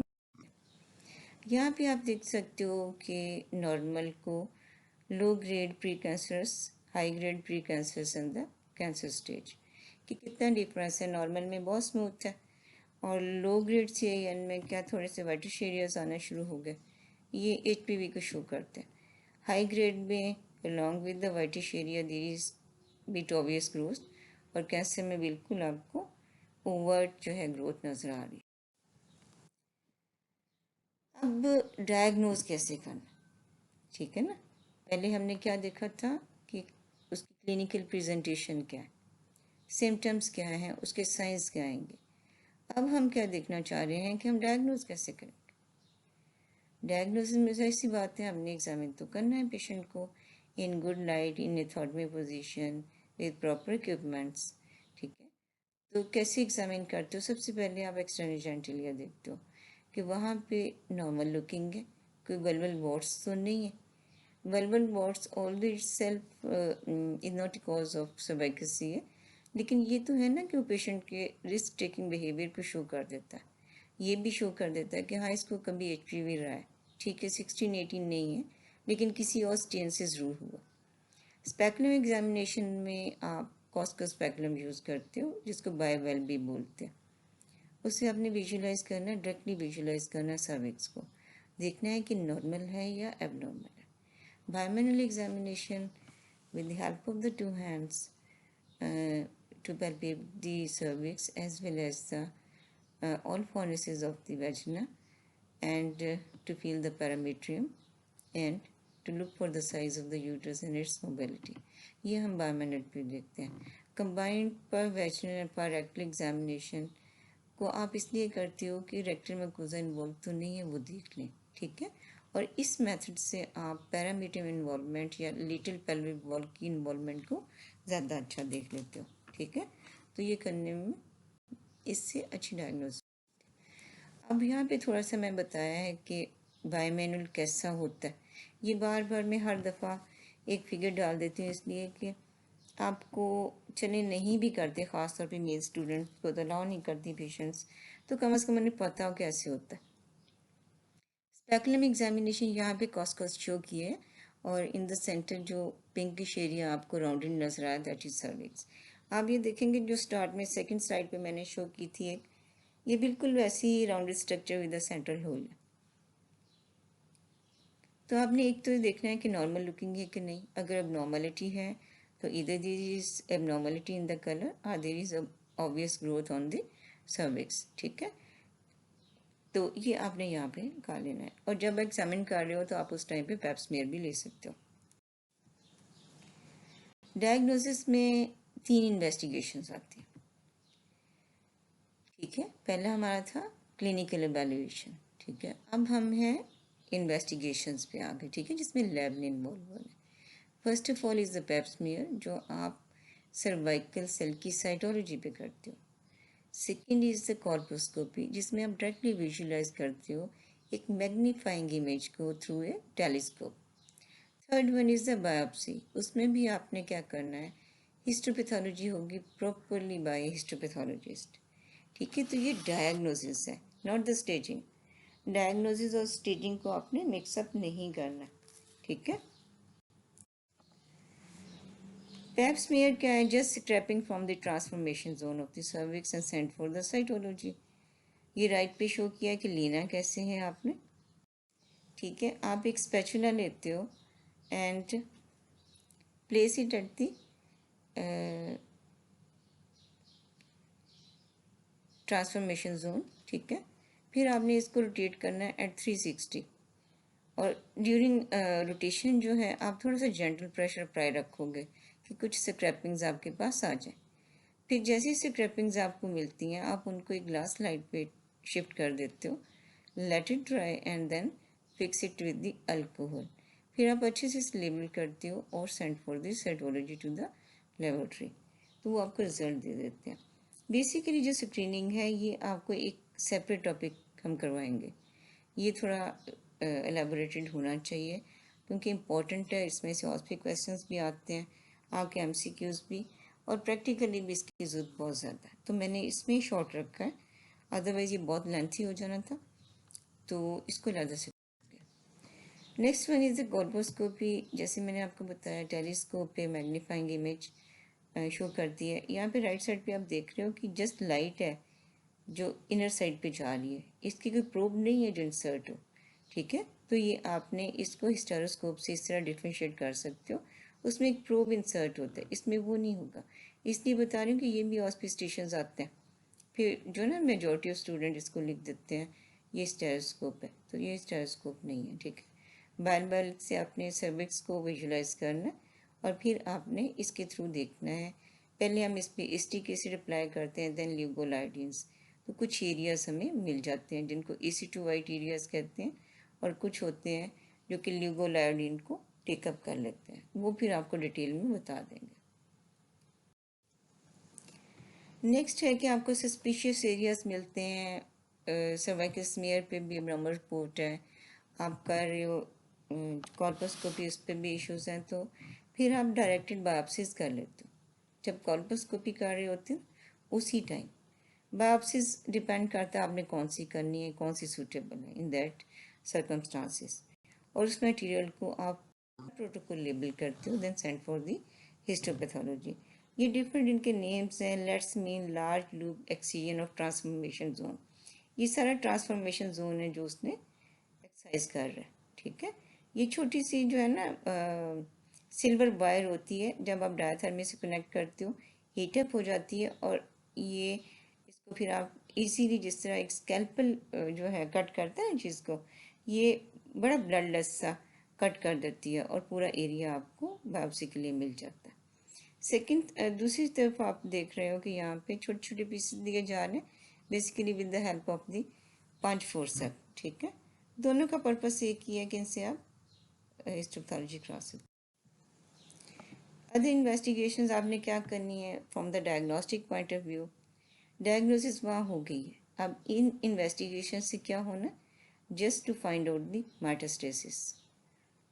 यहाँ पे आप देख सकते हो कि नॉर्मल को low grade pre cancerous, high grade pre cancerous in the cancer stage, कि कितना डिफरेंस है। नॉर्मल में बहुत स्मूथ है और लो ग्रेड CIN में क्या थोड़े से वाइटिश एरियाज आना शुरू हो गए, ये HPV को शो करते हैं। हाई ग्रेड में along with the whitish area there is bit obvious growth, और कैंसर में बिल्कुल आपको ओवर्ट जो है ग्रोथ नज़र आ रही है। अब डायग्नोज कैसे करना, ठीक है ना? पहले हमने क्या देखा था कि उसकी क्लिनिकल प्रेजेंटेशन क्या है, सिम्टम्स क्या हैं, उसके साइंस क्या आएंगे। अब हम क्या देखना चाह रहे हैं कि हम डायग्नोज कैसे करेंगे। डायग्नोसिस में ऐसी बात है, हमने एग्जामिन तो करना है पेशेंट को in good light, in lithotomy position with proper equipments, ठीक है। तो कैसे एग्जामिन करते हो? सबसे पहले आप एक्सटर्नल जेनिटलिया देखते हो कि वहाँ पे नॉर्मल लुकिंग है, कोई वल्वल वॉट्स तो नहीं है। Vulval warts although itself is not cause of cervix है, लेकिन ये तो है ना कि वो पेशेंट के रिस्क टेकिंग बिहेवियर को शो कर देता है, ये भी शो कर देता है कि हाँ इसको कभी HPV रहा है, ठीक है 16-18 नहीं है, लेकिन किसी और स्टेन से ज़रूर हुआ। स्पेकुलम एग्जामिनेशन में आप कॉस्को स्पेकुलम यूज़ करते हो, जिसको बायोवेल भी बोलते हैं। उससे आपने विजुलाइज करना है, डायरेक्टली विजुलाइज करना है सर्विक्स को, देखना है कि नॉर्मल है या एबनॉर्मल है। बायोमेनुअल examination with the help of the two hands to palpate the cervix as well as the all cornices of the vagina, and to feel the parametrium and to look for the size of the uterus and its mobility. ये हम बायोमेनुअल पे देखते हैं। Combined पर vaginal and पर rectal examination को आप इसलिए करते हो कि रेक्टल में कोजा इन्वॉल्व तो नहीं है वो देख लें, ठीक है। और इस मेथड से आप पैरामीटर इन्वॉल्वमेंट या लिटिल पेल्विक वॉल की इन्वॉल्वमेंट को ज़्यादा अच्छा देख लेते हो, ठीक है। तो ये करने में इससे अच्छी डायग्नोसिस। अब यहाँ पे थोड़ा सा मैं बताया है कि बायोमेनुअल कैसा होता है, ये बार बार मैं हर दफ़ा एक फिगर डाल देती हूँ इसलिए कि आपको चले नहीं भी करते, ख़ासतौर पे मेल स्टूडेंट को तो अलाउ नहीं करती पेशेंट्स, तो कम से कम उन्हें पता हो कैसे होता है। स्पेकुलम एग्जामिनेशन यहाँ पे कॉस्कोस शो की है, और इन द सेंटर जो पिंकिश एरिया आपको राउंडेड नजर आया दैट इज सर्विक्स। आप ये देखेंगे जो स्टार्ट में सेकंड स्लाइड पे मैंने शो की थी एक, ये बिल्कुल वैसी ही rounded structure with the central hole है। तो आपने एक तो ये देखना है कि नॉर्मल लुकिंग है कि नहीं। अगर एबनॉर्मलिटी है तो इधर there is abnormality in the colour और there is obvious growth on the cervix, ठीक है। तो ये आपने यहाँ पे कर लेना है, और जब एग्जामिन कर रहे हो तो आप उस टाइम पे पेप स्मीयर भी ले सकते हो। डायग्नोसिस में 3 इन्वेस्टिगेशंस आती हैं, ठीक है। पहला हमारा था क्लिनिकल एवेल्यूएशन, ठीक है। अब हम हैं इन्वेस्टिगेशंस पे आगे, ठीक है, जिसमें लैब ने इन्वॉल्व होना है। First of all is the pap smear, जो आप सर्वाइकल सेल की साइटोलॉजी पे करते हो। सेकेंड इज़ द कॉर्पोस्कोपी, जिसमें आप डायरेक्टली विजुलाइज करते हो एक मैग्नीफाइंग इमेज को through a telescope. Third one is the biopsy, उसमें भी आपने क्या करना है, हिस्टोपैथोलॉजी होगी प्रॉपरली बाय हिस्टोपैथोलॉजिस्ट, ठीक है। तो ये डायग्नोसिस है, नॉट द स्टेजिंग। डायग्नोसिस और स्टेजिंग को आपने मिक्सअप नहीं करना, ठीक है। पैप स्मीयर क्या है, just scraping from the transformation zone of the cervix and sent for the cytology. ये राइट पे शो किया कि लेना कैसे है आपने, ठीक है। आप एक स्पैचुला लेते हो and place it at the transformation zone, ठीक है। फिर आपने इसको रोटेट करना है एट 360, और ड्यूरिंग रोटेशन जो है आप थोड़ा सा जेंटल प्रेशर अप्लाई रखोगे कि कुछ स्क्रैपिंग्स आपके पास आ जाए। फिर जैसे ही स्क्रैपिंग्स आपको मिलती हैं आप उनको एक ग्लास लाइट पे शिफ्ट कर देते हो, let it dry and then fix it with the alcohol. फिर आप अच्छे से इसे लेबल करते हो और send for the cytology to the laboratory, तो वो आपको रिजल्ट दे देते हैं। बेसिकली जो स्क्रीनिंग है ये आपको एक सेपरेट टॉपिक हम करवाएंगे, ये थोड़ा एलेबोरेटेड होना चाहिए क्योंकि इम्पॉर्टेंट है। इसमें से और भी क्वेश्चंस भी आते हैं, आपके एमसीक्यूज भी, और प्रैक्टिकली भी इसकी ज़रूरत बहुत ज़्यादा है, तो मैंने इसमें शॉर्ट रखा है, अदरवाइज़ ये बहुत लेंथी हो जाना था, तो इसको ज़्यादा से। नेक्स्ट वन इज़ द कॉर्पोस्कोपी, जैसे मैंने आपको बताया टेलीस्कोप पे मैग्नीफाइंग इमेज शो करती है। यहाँ पे राइट साइड पे आप देख रहे हो कि जस्ट लाइट है जो इनर साइड पे जा रही है, इसकी कोई प्रोब नहीं है जो इंसर्ट हो, ठीक है। तो ये आपने इसको हिस्टेरोस्कोप से इस तरह डिफ्रेंशिएट कर सकते हो, उसमें एक प्रोब इंसर्ट होता है, इसमें वो नहीं होगा। इसलिए बता रही हूँ कि ये भी ऑस्पिस्टेशंस आते हैं, फिर जो ना मेजॉरिटी ऑफ स्टूडेंट इसको लिख देते हैं ये स्टेरोस्कोप है, तो ये स्टेरोस्कोप नहीं है, ठीक है। बार बार से आपने सर्विक्स को विजुलाइज करना है और फिर आपने इसके थ्रू देखना है। पहले हम इस पर एस्टिक एसिड अप्लाई करते हैं, देन ल्यूगोलाइडिन्स, तो कुछ एरियाज हमें मिल जाते हैं जिनको EC2 वाइट एरियाज कहते हैं, और कुछ होते हैं जो कि ल्यूगोलाइडिन को टेकअप कर लेते हैं, वो फिर आपको डिटेल में बता देंगे। नेक्स्ट है कि आपको सस्पिशियस एरियाज मिलते हैं, सर्वाइकल स्मीयर पे भी ब्रह्म रिपोर्ट है, आप कर रहे हो कॉर्पोस्कोपी, उस पर भी इश्यूज हैं, तो फिर आप डायरेक्टेड बायोप्सीज कर लेते हो जब कॉर्पोस्कोपी कर रहे होते हो उसी टाइम। बायोप्सीज डिपेंड करता है आपने कौन सी करनी है, कौन सी सूटेबल है इन दैट सर्कमस्टांसिस, और उस मटेरियल को आप प्रोटोकॉल लेबल करते हो, then send for the histopathology. ये डिफरेंट इनके नेम्स हैं, let's mean large loop excision of transformation zone, ये सारा ट्रांसफॉर्मेशन जोन है जो उसने एक्सरसाइज कर रहा है, ठीक है। ये छोटी सी जो है ना सिल्वर वायर होती है, जब आप डायथर्मी से कनेक्ट करते हो हीटअप हो जाती है, और ये इसको फिर आप इजीली जिस तरह एक स्कैल्पल जो है कट करता है चीज़ को, ये बड़ा ब्लडलेस सा कट कर देती है और पूरा एरिया आपको बायोप्सी के लिए मिल जाता है। सेकंड, दूसरी तरफ आप देख रहे हो कि यहाँ पे छोटे छोटे पीसेस दिए जा रहे हैं, basically with the help of the punch forcep, ठीक है। दोनों का पर्पस एक ही है कि इनसे आप हिस्टोपैथोलॉजी करा सकते। अदर इन्वेस्टिगेशंस आपने क्या करनी है from the diagnostic point of view, diagnosis वहाँ हो गई है, अब इन इन्वेस्टिगेशन से क्या होना, just to find out the metastasis,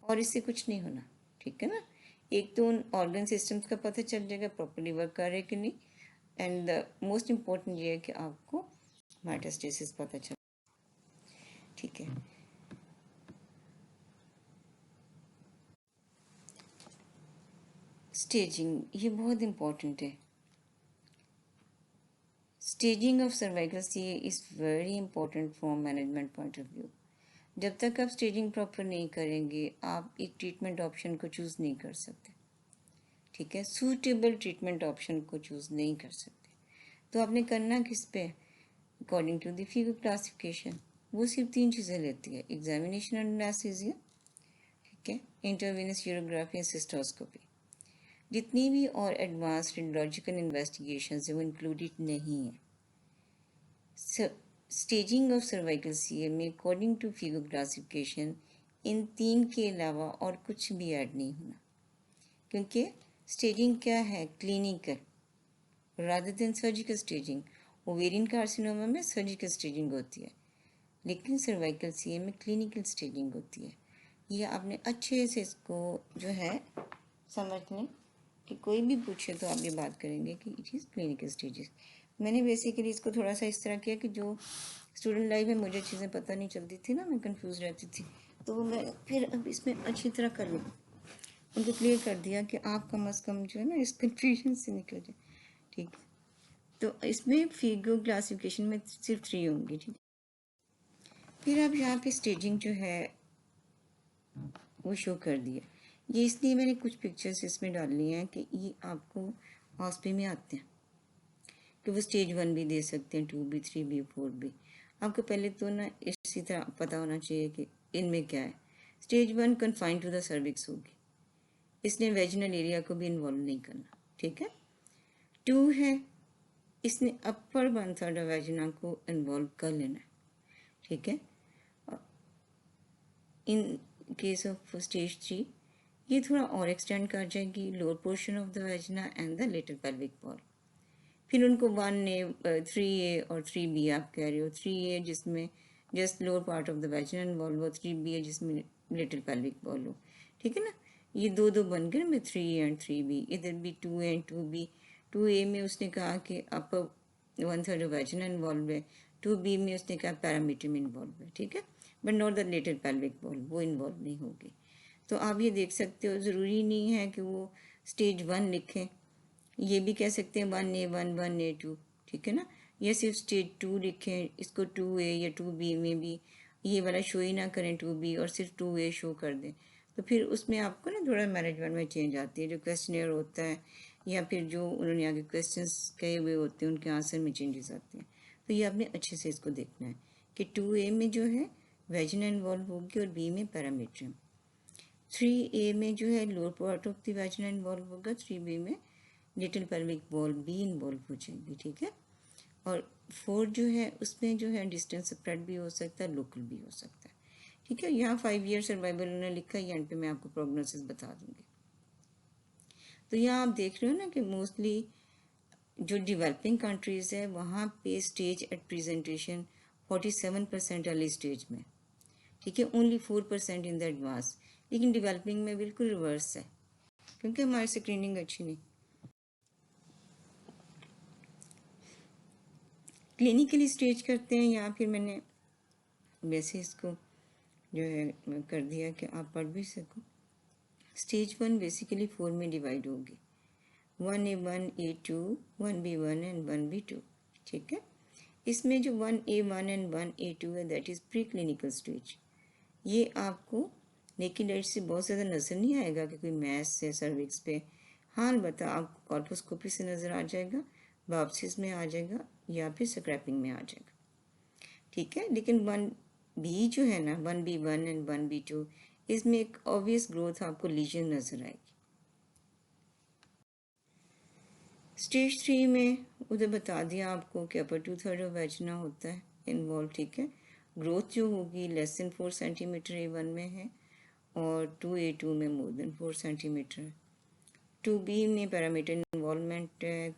और इससे कुछ नहीं होना, ठीक है ना। एक तो उन ऑर्गन सिस्टम्स का पता चल जाएगा प्रॉपरली वर्क कर रहे कि नहीं, एंड द मोस्ट इम्पॉर्टेंट ये है कि आपको मेटास्टेसिस पता चल, ठीक है। स्टेजिंग ये बहुत इम्पॉर्टेंट है। Staging of cervical CA is very important from management point of view. जब तक आप स्टेजिंग प्रॉपर नहीं करेंगे आप एक ट्रीटमेंट ऑप्शन को चूज़ नहीं कर सकते, ठीक है, सूटेबल ट्रीटमेंट ऑप्शन को चूज़ नहीं कर सकते। तो आपने करना किस पे, according to the FIGO classification, वो सिर्फ 3 चीज़ें लेती है, एग्जामिनेशन एंड एनेस्थीसिया, ठीक है, इंटरवेनस यूरोग्राफी एंड सिस्टोस्कोपी। जितनी भी और एडवांस रेडियोलॉजिकल इन्वेस्टिगेशन है वो इंक्लूडेड नहीं है। स्टेजिंग ऑफ सर्वाइकल सीएम में अकॉर्डिंग टू फीगो क्लासिफिकेशन इन 3 के अलावा और कुछ भी ऐड नहीं होना, क्योंकि स्टेजिंग क्या है, clinical rather than surgical staging. Ovarian carcinoma में सर्जिकल स्टेजिंग होती है, लेकिन सर्वाइकल सीएम में क्लिनिकल स्टेजिंग होती है। ये आपने अच्छे से इसको जो है समझ लें कि कोई भी पूछे तो आप ये बात करेंगे कि इट इज़ क्लिनिकल स्टेजेस। मैंने बेसिकली इसको थोड़ा सा इस तरह किया कि जो स्टूडेंट लाइफ में मुझे चीज़ें पता नहीं चलती थी ना, मैं कंफ्यूज रहती थी, तो वो मैं फिर अब इसमें अच्छी तरह कर लूँ, उनको क्लियर कर दिया कि आप कम अज़ कम जो है ना इस कन्फ्यूजन से निकल जाए। ठीक है, तो इसमें फिगो क्लासिफिकेशन में सिर्फ 3 होंगी। ठीक, फिर अब यहाँ पे स्टेजिंग जो है वो शो कर दिया। ये इसलिए मैंने कुछ पिक्चर्स इसमें डाली हैं कि ये आपको हॉस्पी में आते हैं, कि वो स्टेज 1 भी दे सकते हैं, 2 भी, 3 भी, 4 भी। आपको पहले तो ना इसी तरह पता होना चाहिए कि इनमें क्या है। Stage 1 confine to the cervix होगी, इसने वेजिनल एरिया को भी इन्वॉल्व नहीं करना। ठीक है। 2 है, इसने अपर 1/3 वेजिना को इन्वॉल्व कर लेना है। ठीक है। इन केस ऑफ स्टेज 3 ये थोड़ा और एक्सटेंड कर जाएगी, lower portion of the vagina and the little pelvic wall. फिर उनको 1A 3A और 3B आप कह रहे हो। 3A जिसमें just lower part of the vagina involve हो, 3B है जिसमें लिटिल पेल्विक वॉल हो। ठीक है ना, ये दो दो बन गए ना, 3A एंड 3B। इधर भी 2A एंड 2B। 2A में उसने कहा कि अपर 1/3 वेजिना इन्वॉल्व है, 2B में उसने कहा पैरामीट्रियम इन्वॉल्व है। ठीक है, but not the little pelvic wall, वो इन्वॉल्व नहीं होगी। तो आप ये देख सकते हो, ज़रूरी नहीं है कि वो स्टेज 1 लिखें, ये भी कह सकते हैं 1A1 1A2। ठीक है ना, या सिर्फ स्टेज 2 लिखें, इसको 2A या 2B में भी ये वाला शो ही ना करें 2B और सिर्फ 2A शो कर दें, तो फिर उसमें आपको ना थोड़ा मैनेजमेंट में चेंज आती है। जो क्वेश्चनर होता है या फिर जो उन्होंने आगे क्वेश्चंस कहे हुए होते हैं उनके आंसर में चेंजेस आते हैं। तो ये आपने अच्छे से इसको देखना है कि 2A में जो है वेजिना इन्वॉल्व होगी और B में पैरामीट्रियम। 3A में जो है lower part of the vagina involve होगा, 3B में लिटिल पेल्विक वॉल भी इन्वॉल्व हो जाएगी। ठीक है, और 4 जो है उसमें जो है डिस्टेंस स्प्रेड भी हो सकता है, लोकल भी हो सकता है। ठीक है, यहाँ 5 ईयर सर्वाइवल उन्होंने लिखा है, एंड पे मैं आपको प्रोग्नोसिस बता दूंगी। तो यहाँ आप देख रहे हो ना कि मोस्टली जो डेवलपिंग कंट्रीज़ है वहाँ पे stage at presentation 47% early stage में। ठीक है, ओनली 4% इन द एडवांस। लेकिन डेवलपिंग में बिल्कुल रिवर्स है, क्योंकि हमारी स्क्रीनिंग अच्छी नहीं। क्लिनिकली स्टेज करते हैं, या फिर मैंने वैसे इसको जो है कर दिया कि आप पढ़ भी सको। स्टेज 1 बेसिकली 4 में डिवाइड होगी, 1A1 A2 1B1 and 1B2। ठीक है, इसमें जो 1A1 एंड 1A2 है that is pre clinical stage. ये आपको नेकेड आइज से बहुत ज़्यादा नज़र नहीं आएगा कि कोई मैस है सर्विक्स पे। हाँ, अलबत्ता आपको कॉल्पोस्कोपी से नज़र आ जाएगा, बायोप्सिस में आ जाएगा, या फिर स्क्रैपिंग में आ जाएगा। ठीक है, लेकिन 1B जो है ना, 1B1 एंड 1B2, इसमें एक ऑब्वियस ग्रोथ आपको लीजन नज़र आएगी। स्टेज 3 में उधर बता दिया आपको कि अपर 2/3 ऑफ वेजिना होता है इन्वॉल्व। ठीक है, ग्रोथ जो होगी लेस देन 4 सेंटीमीटर A1 में है, और 2A2 में मोर देन 4 सेंटीमीटर है। 2B में पैरामीटर इन्वॉल्वमेंट है,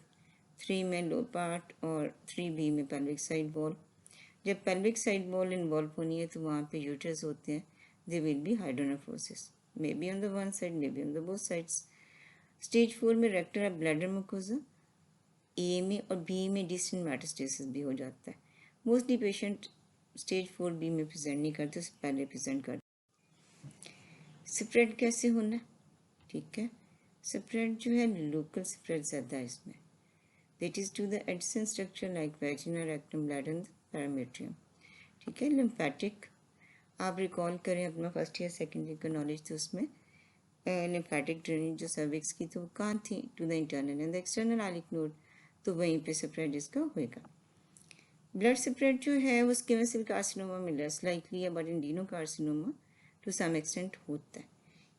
3 में लो पार्ट, और 3B में पेल्विक साइड वॉल। जब पेल्विक साइड वॉल इन्वॉल्व होनी है तो वहाँ पे यूट्रस होते हैं, they will be hydronephrosis, may be on the one side, may be on the both sides. Stage 4 में रेक्टर ब्लैडर मुकोजा, A में और B में डिस्टेंट मेटास्टेसिस भी हो जाता है। मोस्टली पेशेंट स्टेज 4B में प्रेजेंट नहीं करते, उससे पहले प्रेजेंट करते। स्प्रेड कैसे होना है? ठीक है, स्प्रेड जो है लोकल स्प्रेड ज़्यादा है इसमें, that is to the adjacent structure like vagina, rectum, bladder and parametrium. ठीक है, लिम्फेटिक आप रिकॉल करें अपना फर्स्ट ईयर सेकेंड ईयर का नॉलेज, तो उसमें लिम्फेटिक ड्रेनेज जो सर्विक्स की तो कहाँ थी, to the internal and the external iliac node, तो वहीं पे स्प्रेड इसका होएगा। ब्लड स्प्रेड जो है वो स्क्वेमस सेल कार्सिनोमा में लेस लाइकली है, but in adenocarcinoma to some extent होता है।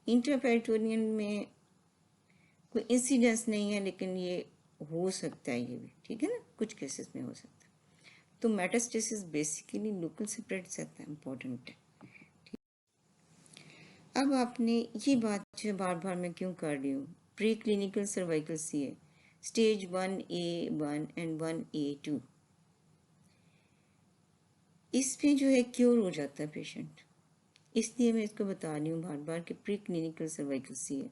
इंट्रापेरिटोनियन में कोई इंसिडेंस नहीं है, लेकिन ये हो सकता है ये भी। ठीक है ना, कुछ केसेस में हो सकता है। तो मेटास्टेसिस बेसिकली लोकल सेपरेट ज़्यादा इम्पोर्टेंट है। अब आपने ये बात जो बार बार मैं क्यों कर रही हूँ, pre clinical cervical CA stage 1A1 and 1A2, इसमें जो है क्योर हो जाता है पेशेंट, इसलिए मैं इसको बता रही हूँ बार बार कि प्री क्लिनिकल सर्वाइकल CA,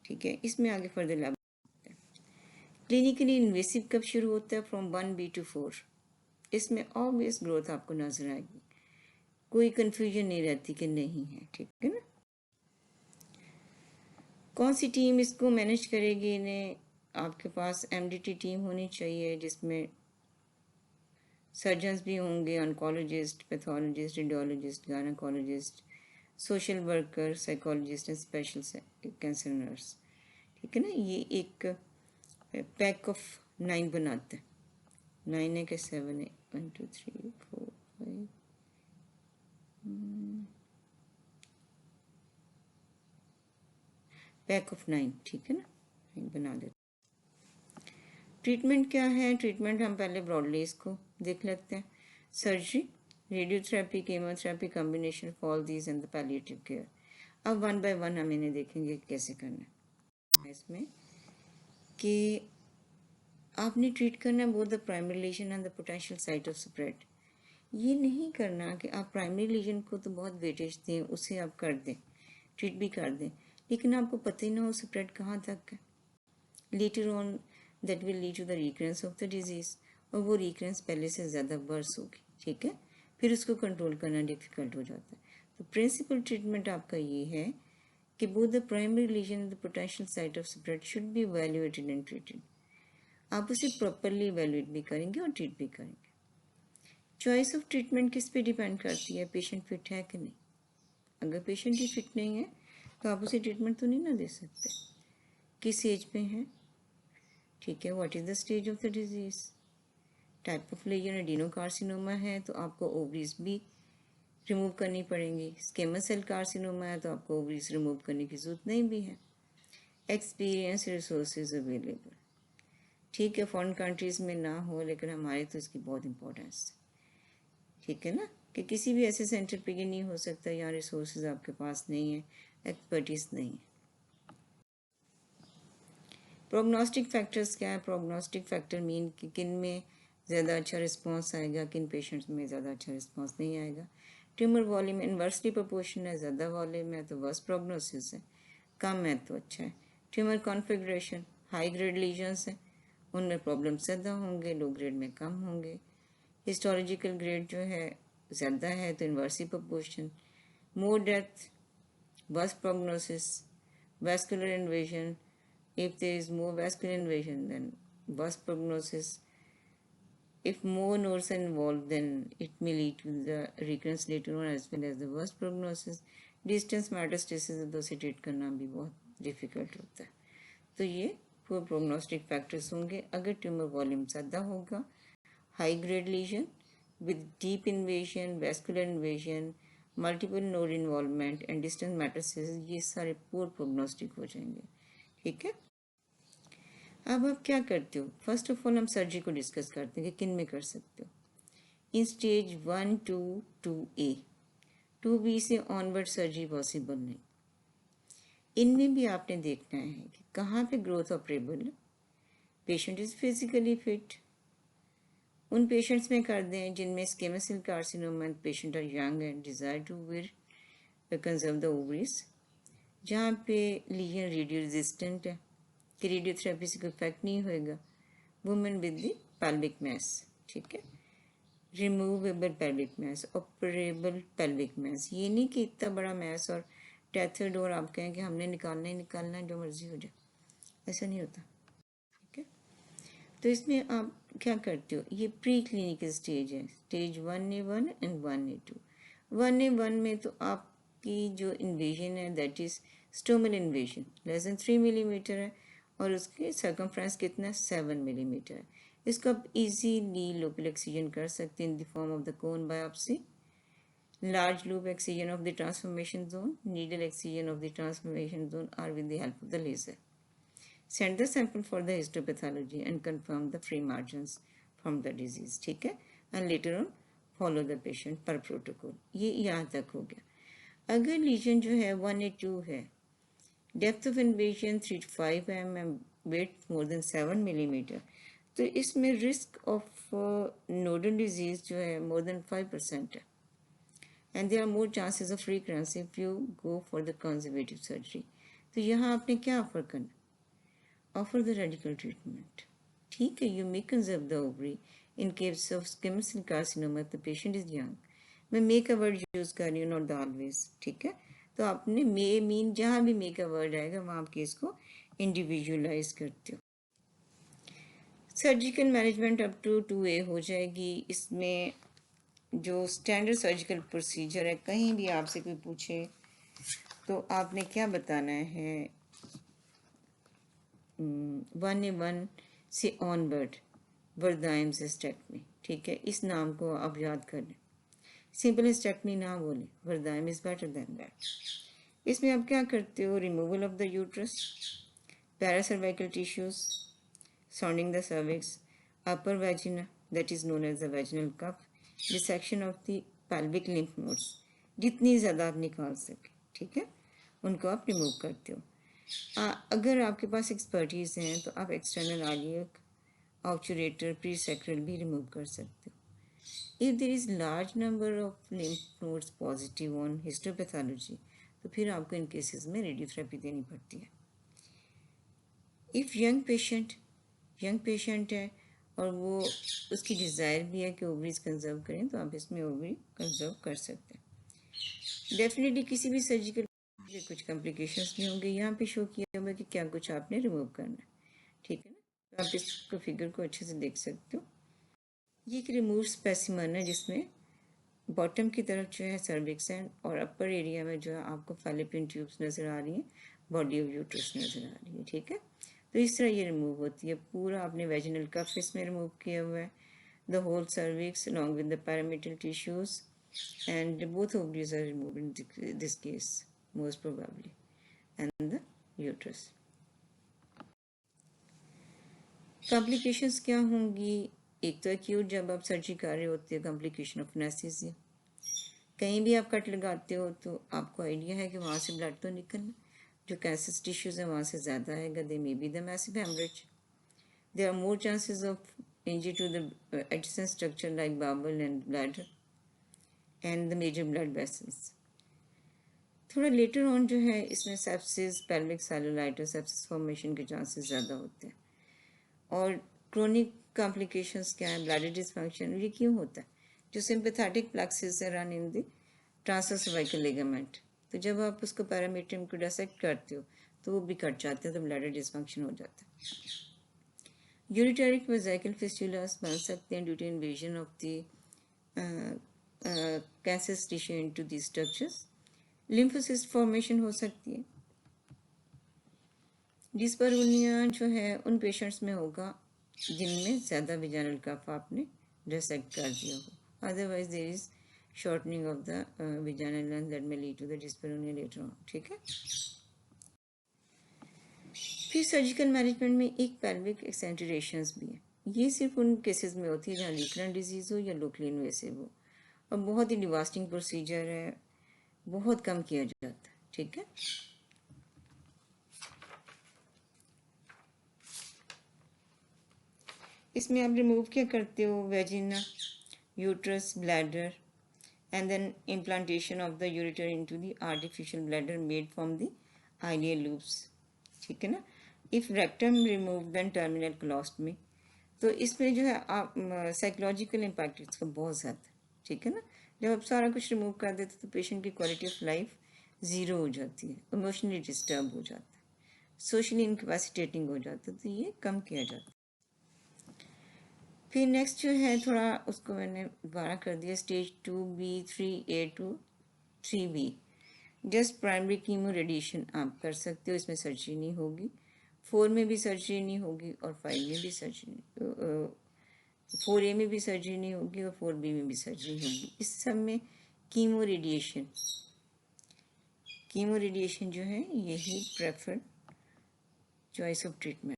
ठीक है। इसमें आगे फर्दर लैब क्लिनिकली इन्वेसिव कब शुरू होता है, फ्रॉम 1B to 4। इसमें ऑब्वियस ग्रोथ आपको नजर आएगी, कोई कंफ्यूजन नहीं रहती कि नहीं है, ठीक है ना। कौन सी टीम इसको मैनेज करेगी, इन्हें आपके पास MDT टीम होनी चाहिए जिसमें सर्जन्स भी होंगे, oncologist, pathologist, radiologist, gynaecologist, social worker, psychologist and special cancer nurse, ठीक है ना। ये एक पैक ऑफ 9 बनाते हैं, 9 है कि 7 है, 1 2 3 4 5 पैक ऑफ 9, ठीक है ना, 9 बना देते। ट्रीटमेंट क्या है, ट्रीटमेंट हम पहले ब्रॉडली इसको देख लेते हैं। Surgery, radiotherapy, chemotherapy, combination of all these and the palliative care. अब 1 by 1 हम इन्हें देखेंगे कैसे करना है इसमें, कि आपने ट्रीट करना है both the primary lesion and the potential site of spread. ये नहीं करना कि आप प्राइमरी लीजन को तो बहुत वेटेज दें, उसे आप कर दें, ट्रीट भी कर दें, लेकिन आपको पता ही ना हो स्प्रेड कहाँ तक है। Later on that will lead to the recurrence of the disease, और वो रिकरेंस पहले से ज़्यादा वर्स होगी, ठीक है, फिर उसको कंट्रोल करना डिफ़िकल्ट हो जाता है। तो प्रिंसिपल ट्रीटमेंट आपका ये है कि both the primary lesion and the potential site of spread should be evaluated and treated. आप उसे प्रॉपरली इवैल्यूएट भी करेंगे और ट्रीट भी करेंगे। चॉइस ऑफ ट्रीटमेंट किस पे डिपेंड करती है, पेशेंट फिट है कि नहीं। अगर पेशेंट ही फिट नहीं है तो आप उसे ट्रीटमेंट तो नहीं ना दे सकते। किस एज पे है, ठीक है, what is the stage of the disease, type of legion adenocarcinoma है तो आपको ओवरीज भी रिमूव करनी पड़ेंगी, स्क्वेमस सेल कार्सिनोमा है तो आपको ओवरीज रिमूव करने की ज़रूरत नहीं भी है। एक्सपीरियंस, रिसोर्सेज अवेलेबल, ठीक है, फॉरेन कंट्रीज़ में ना हो लेकिन हमारे तो इसकी बहुत इंपॉर्टेंस है, ठीक है ना, कि किसी भी ऐसे सेंटर पे ये नहीं हो सकता यहाँ रिसोर्सेज आपके पास नहीं है, एक्सपर्टीज नहीं है। प्रोग्नोस्टिक फैक्टर्स क्या है, प्रोग्नोस्टिक फैक्टर मीन कि किन में ज़्यादा अच्छा रिस्पांस आएगा, किन पेशेंट्स में ज़्यादा अच्छा रिस्पांस नहीं आएगा। ट्यूमर वॉल्यूम इन्वर्सली प्रोपोर्शन है, ज़्यादा वॉल्यूम है तो वर्स प्रोग्नोसिस है, कम है तो अच्छा है। Tumour configuration, high grade lesions हैं उनमें प्रॉब्लम ज़्यादा होंगे, लो ग्रेड में कम होंगे। हिस्टोलॉजिकल ग्रेड जो है ज़्यादा है तो inversely proportion, more death, worse prognosis, vascular invasion. If there is more vascular invasion, then worse prognosis. If more nerves are involved, then it may lead to the recurrence later on as well as the worst prognosis. Distance metastasis associated करना भी बहुत difficult होता है। तो ये poor prognostic factors होंगे। अगर tumour volume ज़्यादा होगा, high grade lesion with deep invasion, vascular invasion, multiple node involvement and distance metastasis, ये सारे पुअर प्रोग्नोस्टिक हो जाएंगे, ठीक है। अब आप क्या करते हो, फर्स्ट ऑफ ऑल हम सर्जरी को डिस्कस करते हैं कि किन में कर सकते हो। In stage 1 to 2A, 2B से ऑनवर्ड सर्जरी पॉसिबल नहीं। इनमें भी आपने देखना है कि कहाँ पे ग्रोथ ऑपरेबल है, पेशेंट इज़ फिजिकली फिट, उन पेशेंट्स में कर दें जिनमें squamous cell carcinoma, patient are young and desire to conserve the ovaries. जहाँ पे लीजन रेडियो रेजिस्टेंट है कि रेडियोथेरेपी से कोई इफेक्ट नहीं होएगा, women with the pelvic mass, ठीक है, removable pelvic mass, operable pelvic mass. ये नहीं कि इतना बड़ा मैस और टेथर्ड और आप कहें कि हमने निकालना ही निकालना है, जो मर्जी हो जाए, ऐसा नहीं होता, ठीक है। तो इसमें आप क्या करते हो, ये प्री क्लिनिकल स्टेज है, stage 1A1 and 1A2। 1A1 में तो आपकी जो इन्वेजन है that is stomal invasion, less than 3 millimetre है और उसकी सर्कमफ्रेंस कितना है, 7 मिलीमीटर है। इसको आप इजीली लोकल एक्सीजन कर सकते हैं in the form of the cone biopsy, large loop excision of the transformation zone, needle excision of the transformation zone or with the help of the laser. Send the sample for the histopathology and confirm the free margins from the disease, ठीक है। And later on follow the patient पर protocol. ये यहाँ तक हो गया। अगर legion जो है 1 या 2 है, depth of invasion 3 to 5 mm, width more than 7 millimetre, तो इसमें रिस्क ऑफ नोडल डिजीज जो है मोर देन 5% है, and there are more chances of recurrence if you go for the conservative surgery. तो यहाँ आपने क्या ऑफर करना? Offer the radical treatment. ठीक है, you may conserve the ovary in case of squamous cell carcinoma if the patient is young. मैं मे का वर्ड यूज़ कर रही हूँ, नॉट द ऑलवेज। ठीक है, तो आपने मे मीन, जहाँ भी मे का वर्ड आएगा वहाँ आप केस को इंडिविजुअलाइज करते हो। Surgical management up to 2A हो जाएगी। इसमें जो स्टैंडर्ड सर्जिकल प्रोसीजर है, कहीं भी आपसे कोई पूछे तो आपने क्या बताना है? 1A1 से ऑनवर्ड वर्दाइम सिस्टेक्टमी। ठीक है, इस नाम को आप याद कर लें। सिंपल हिस्टेक्टमी ना बोले, Wertheim is better than that. इसमें आप क्या करते हो? Removal of the uterus, paracervical tissues, sounding the cervix, upper vagina that is known as the vaginal cuff, dissection of the pelvic lymph nodes, जितनी ज़्यादा आप निकाल सके, ठीक है, उनको आप रिमूव करते हो। अगर आपके पास एक्सपर्टीज़ हैं तो आप एक्सटर्नल आलियक, ऑब्चुरेटर, प्री सैक्रल भी रिमूव कर सकते हो। If there is large number of lymph nodes positive on histopathology, तो फिर आपको इन केसेस में रेडियोथेरेपी देनी पड़ती है। इफ़ यंग पेशेंट है और वो उसकी डिज़ायर भी है कि ओवरीज कंजर्व करें, तो आप इसमें ओवरी कंजर्व कर सकते हैं। डेफिनेटली किसी भी सर्जिकल के कुछ कॉम्प्लिकेशंस भी होंगे। यहाँ पे शो किया हुआ कि क्या कुछ आपने रिमूव करना है, ठीक है ना। तो आप इसको फिगर को अच्छे से देख सकते हो। ये एक रिमूव स्पेसिमन है जिसमें बॉटम की तरफ जो है सर्विक्स है और अपर एरिया में जो है आपको फैलोपियन ट्यूब्स नज़र आ रही हैं, बॉडी ऑफ यूट्रस नज़र आ रही है, ठीक है। तो इस तरह ये रिमूव होती है। पूरा आपने वेजिनल कफ इसमें रिमूव किया हुआ है, the whole cervix along with the parametrial tissues, and both ovaries are removed in this case most probably, and the uterus. Complications क्या होंगी? एक तो एक्यूट, जब आप सर्जरी कर रहे होते हो, कॉम्प्लिकेशन ऑफ एनेस्थीसिया। कहीं भी आप कट लगाते हो तो आपको आइडिया है कि वहाँ से ब्लड तो निकलना, जो कैंसर टिश्यूज है वहाँ से ज़्यादा आएगा, they may be the massive haemorrhage. There are more chances of injury to the adjacent structure like bowel and bladder and the major blood vessels. थोड़ा लेटर ऑन जो है इसमें sepsis, pelvic cellulitis, sepsis formation के chances ज़्यादा होते हैं। और chronic complications क्या है? Bladder dysfunction. ये क्यों होता है? जो सिंपैथेटिक प्लेक्सिस है run in the transcervical ligament, तो जब आप उसको पैरामीट्रियम को डिसेक्ट करते हो तो वो भी कट जाते हैं, तो ब्लैडर डिसफंक्शन हो जाता है। यूरिटेरिक वेसिकल फिस्टुलास बन सकते हैं due to invasion of the cancer tissue into the structures. Lymphocyst formation हो सकती है। डिस्परगोनिया जो है उन पेशेंट्स में होगा जिनमें ज़्यादा विजानल कफ आपने डिसेक्ट कर दिया हो, otherwise there is shortening of the vaginal length that may lead to the dyspareunia later on, ठीक है। फिर सर्जिकल मैनेजमेंट में एक पेल्विक एक्सेंटरेशंस भी है। ये सिर्फ उन केसेस में होती है जहाँ लीकरन डिजीज़ हो या लोकली इन्वेसिव हो, और बहुत ही डिवास्टिंग प्रोसीजर है, बहुत कम किया जाता है, ठीक है। इसमें आप रिमूव क्या करते हो? Vagina, uterus, bladder, and then implantation of the ureter into the artificial bladder made from the ileal loops, ठीक है ना। if rectum removed then terminal colostomy। तो इसमें जो है आप साइकोलॉजिकल इम्पैक्ट इसका बहुत ज़्यादा, ठीक है ना। जब आप सारा कुछ रिमूव कर देते तो पेशेंट की क्वालिटी ऑफ लाइफ ज़ीरो हो जाती है, इमोशनली डिस्टर्ब हो जाता है, सोशली इनकैपेसिटेटिंग हो जाता है, तो ये कम किया जाता है। फिर नेक्स्ट जो है थोड़ा उसको मैंने दोबारा कर दिया, stage 2B, 3A to 3B। Just primary chemo radiation आप कर सकते हो, इसमें सर्जरी नहीं होगी। 4 में भी सर्जरी नहीं होगी और 5 में भी सर्जरी, 4A में भी सर्जरी नहीं होगी और 4B में भी सर्जरी होगी। इस सब में कीमो रेडिएशन जो है यही प्रेफर्ड चॉइस ऑफ ट्रीटमेंट।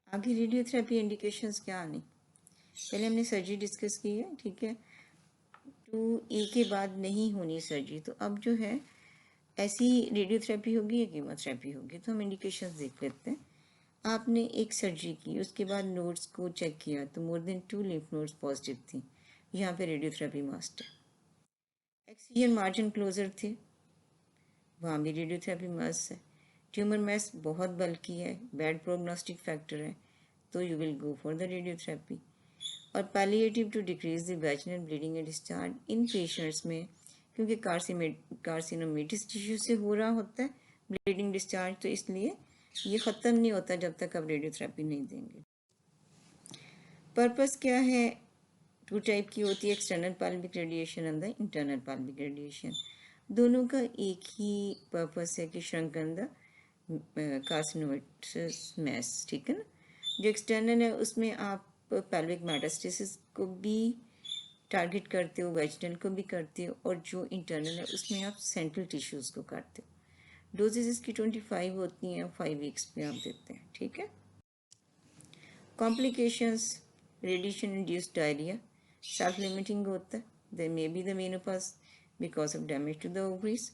आगे रेडियोथेरेपी इंडिकेशंस क्या आनी? पहले हमने सर्जरी डिस्कस की है, ठीक है। 2A के बाद नहीं होनी सर्जरी, तो अब जो है ऐसी रेडियोथेरेपी होगी या कीमोथेरेपी होगी, तो हम इंडिकेशंस देख लेते हैं। आपने एक सर्जरी की, उसके बाद नोड्स को चेक किया तो more than 2 lymph nodes positive थी, यहाँ पे रेडियोथेरेपी मस्ट है। एक्सिजन मार्जिन क्लोजर थे, वहाँ भी रेडियोथेरेपी मस्ट है। ट्यूमर मैस बहुत बल्कि है, बैड प्रोग्नोस्टिक फैक्टर है, तो you will go for the radiotherapy. और palliative to decrease the vaginal bleeding and discharge in patients में, क्योंकि कार्सिनोमेटिस टिश्यू से हो रहा होता है ब्लीडिंग डिस्चार्ज, तो इसलिए ये ख़त्म नहीं होता जब तक आप रेडियोथेरेपी नहीं देंगे। पर्पस क्या है? 2 टाइप की होती है, external pelvic radiation and the internal pelvic radiation. दोनों का एक ही पर्पस है कि श्रंकन द कार्सिनोमेटस मैस, ठीक है ना। जो एक्सटर्नल है उसमें आप पेल्विक मेटास्टेसिस को भी टारगेट करते हो, वेजिनल को भी करते हो, और जो इंटरनल है उसमें आप सेंट्रल टिश्यूज़ को करते हो। डोजेज इसकी 25 होती हैं, 5 वीक्स पे आप देते हैं, ठीक है। Complications, radiation induced diarrhoea, self limiting होता है, there may be the menopause because of damage to the ovaries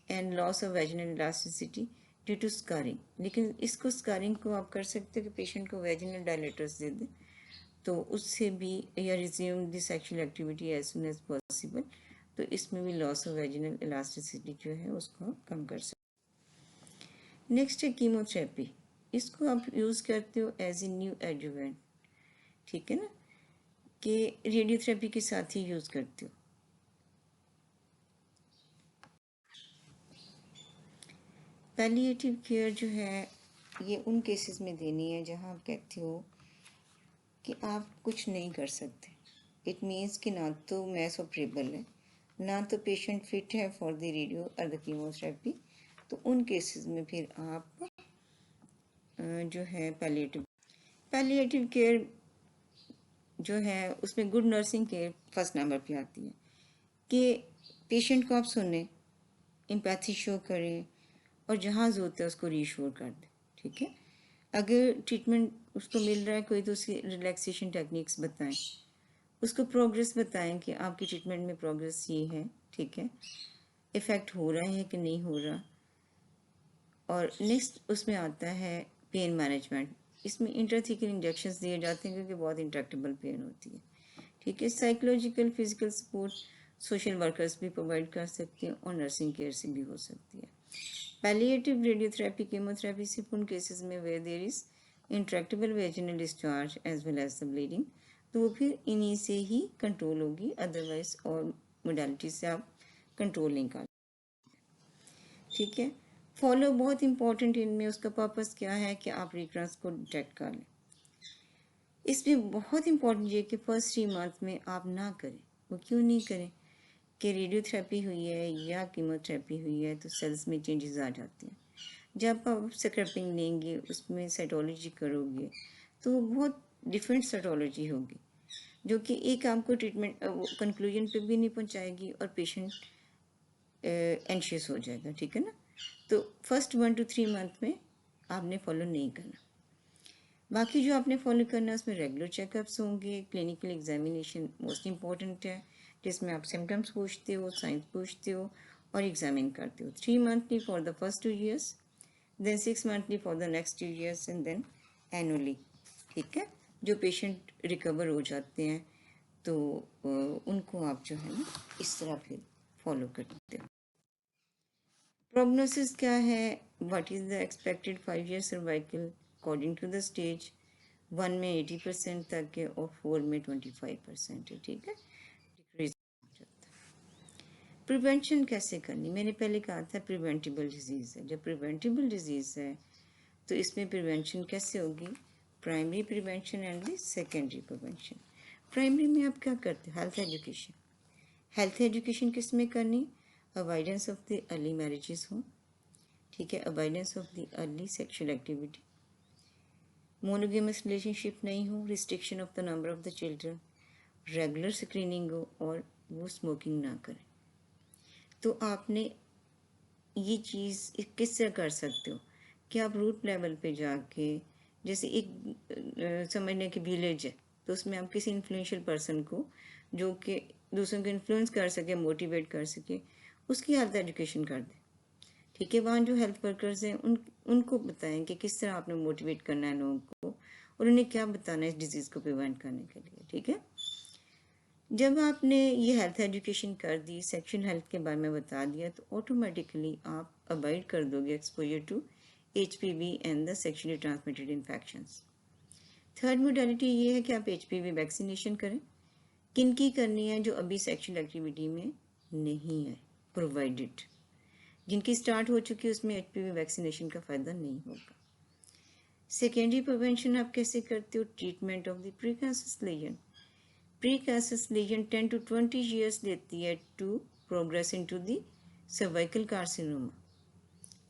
and loss of vaginal elasticity due to scarring. लेकिन इसको स्कारिंग को आप कर सकते हो कि पेशेंट को वेजिनल डायलेटर्स दे दें, तो उससे भी, या resume the sexual activity as soon as possible, तो इसमें भी लॉस ऑफ वेजिनल इलास्टिसिटी जो है उसको आप कम कर सकते। नेक्स्ट है कीमोथेरेपी। इसको आप यूज़ करते हो एज ए न्यू एडजुवेंट, ठीक है ना, कि रेडियोथेरेपी के साथ ही यूज़ करते हो। पैलिएटिव केयर जो है ये उन केसेस में देनी है जहाँ आप कहते हो कि आप कुछ नहीं कर सकते। इट मीन्स कि ना तो मैस ऑपरेबल है, ना तो पेशेंट फिट है फॉर द रेडियो और द कीमोथेरेपी, तो उन केसेस में फिर आप जो है पैलिएटिव केयर जो है उसमें good nursing care first number पे आती है, कि पेशेंट को आप सुने, एम्पैथी शो करें, और जहाँ ज़रूरत है उसको रीशोर कर दें, ठीक है। अगर ट्रीटमेंट उसको मिल रहा है कोई, तो उसकी रिलैक्सेशन टेक्निक्स बताएं, उसको प्रोग्रेस बताएं कि आपकी ट्रीटमेंट में प्रोग्रेस ये है, ठीक है, इफ़ेक्ट हो रहा है कि नहीं हो रहा। और नेक्स्ट उसमें आता है पेन मैनेजमेंट। इसमें इंट्राथीकल इंजेक्शंस दिए जाते हैं क्योंकि बहुत इंट्रैक्टेबल पेन होती है, ठीक है। Psychological physical support social workers भी प्रोवाइड कर सकते हैं, और नर्सिंग केयर से भी हो सकती है। पैलिएटिव रेडियोथेरेपी कीमोथेरेपी सिर्फ उन केसेस में where there is intractable vaginal discharge as well as the bleeding, तो वो फिर इन्हीं से ही कंट्रोल होगी, अदरवाइज और मोडालिटी से आप कंट्रोल नहीं कर, ठीक है। फॉलो बहुत इंपॉर्टेंट इनमें, उसका पर्पस क्या है कि आप रिकरेंस को डिटेक्ट कर लें। इसमें बहुत इंपॉर्टेंट ये कि फर्स्ट 3 मंथ में आप ना करें। वो क्यों नहीं करें? कि रेडियोथेरेपी हुई है या कीमोथेरेपी हुई है तो सेल्स में चेंजेस आ जाते हैं। जब आप स्क्रैपिंग लेंगे, उसमें साइटोलॉजी करोगे, तो वो बहुत डिफरेंट साइटोलॉजी होगी, जो कि एक आपको ट्रीटमेंट कंक्लूजन पे भी नहीं पहुंचाएगी, और पेशेंट एंशियस हो जाएगा, ठीक है ना। तो फर्स्ट 1 to 3 मंथ में आपने फॉलो नहीं करना। बाकी जो आपने फॉलो करना है उसमें रेगुलर चेकअप्स होंगे, क्लिनिकल एग्जामिनेशन मोस्ट इंपॉर्टेंट है, जिसमें आप सिम्टम्स पूछते हो, साइंस पूछते हो और एग्जामिन करते हो। 3 monthly for the first 2 years, then 6 monthly for the next 2 years and then annually, ठीक है। जो पेशेंट रिकवर हो जाते हैं तो उनको आप जो है ना इस तरह फिर फॉलो करते हो। प्रोग्नोसिस क्या है? What is the expected 5 year cervical according to the stage? 1 में 80% तक है और 4 में 25% है, ठीक है। डिक्रीज हो जाता है। प्रिवेंशन कैसे करनी? मैंने पहले कहा था प्रिवेंटेबल डिजीज़ है। जब प्रिवेंटेबल डिजीज़ है तो इसमें प्रिवेंशन कैसे होगी? Primary prevention and the secondary prevention. Primary में आप क्या करते हो? Health education. हेल्थ एजुकेशन किस में करनी? Avoidance of the early marriages हो, ठीक है, avoidance of the early sexual activity, monogamous relationship नहीं हो, restriction of the number of the children, regular screening हो, और वो स्मोकिंग ना करें। तो आपने ये चीज़ किस तरह कर सकते हो कि आप रूट लेवल पे जाके, जैसे एक समझने की विलेज है, तो उसमें आप किसी इन्फ्लुएंशियल पर्सन को, जो कि दूसरों को इन्फ्लुएंस कर सके, मोटिवेट कर सके, उसकी हेल्थ एजुकेशन कर दें। ठीक है, वहाँ जो हेल्थ वर्कर्स हैं उनको बताएं कि किस तरह आपने मोटिवेट करना है लोगों को और उन्हें क्या बताना है इस डिजीज़ को प्रिवेंट करने के लिए। ठीक है, जब आपने ये हेल्थ एजुकेशन कर दी, सेक्शुअल हेल्थ के बारे में बता दिया, तो ऑटोमेटिकली आप अवॉइड कर दोगे exposure to HPV and the sexually transmitted infections. Third modality ये है कि आप HPV वैक्सीनेशन करें। किन की करनी है? जो अभी सेक्शुअल एक्टिविटी में नहीं है, प्रोवाइडेड। जिनकी स्टार्ट हो चुकी है उसमें HPV वैक्सीनेशन का फ़ायदा नहीं होगा। सेकेंडरी प्रिवेंशन आप कैसे करते हो? Treatment of the pre cancerous lesion. Pre cancerous lesion 10 to 20 years लेती है to progress into the cervical carcinoma.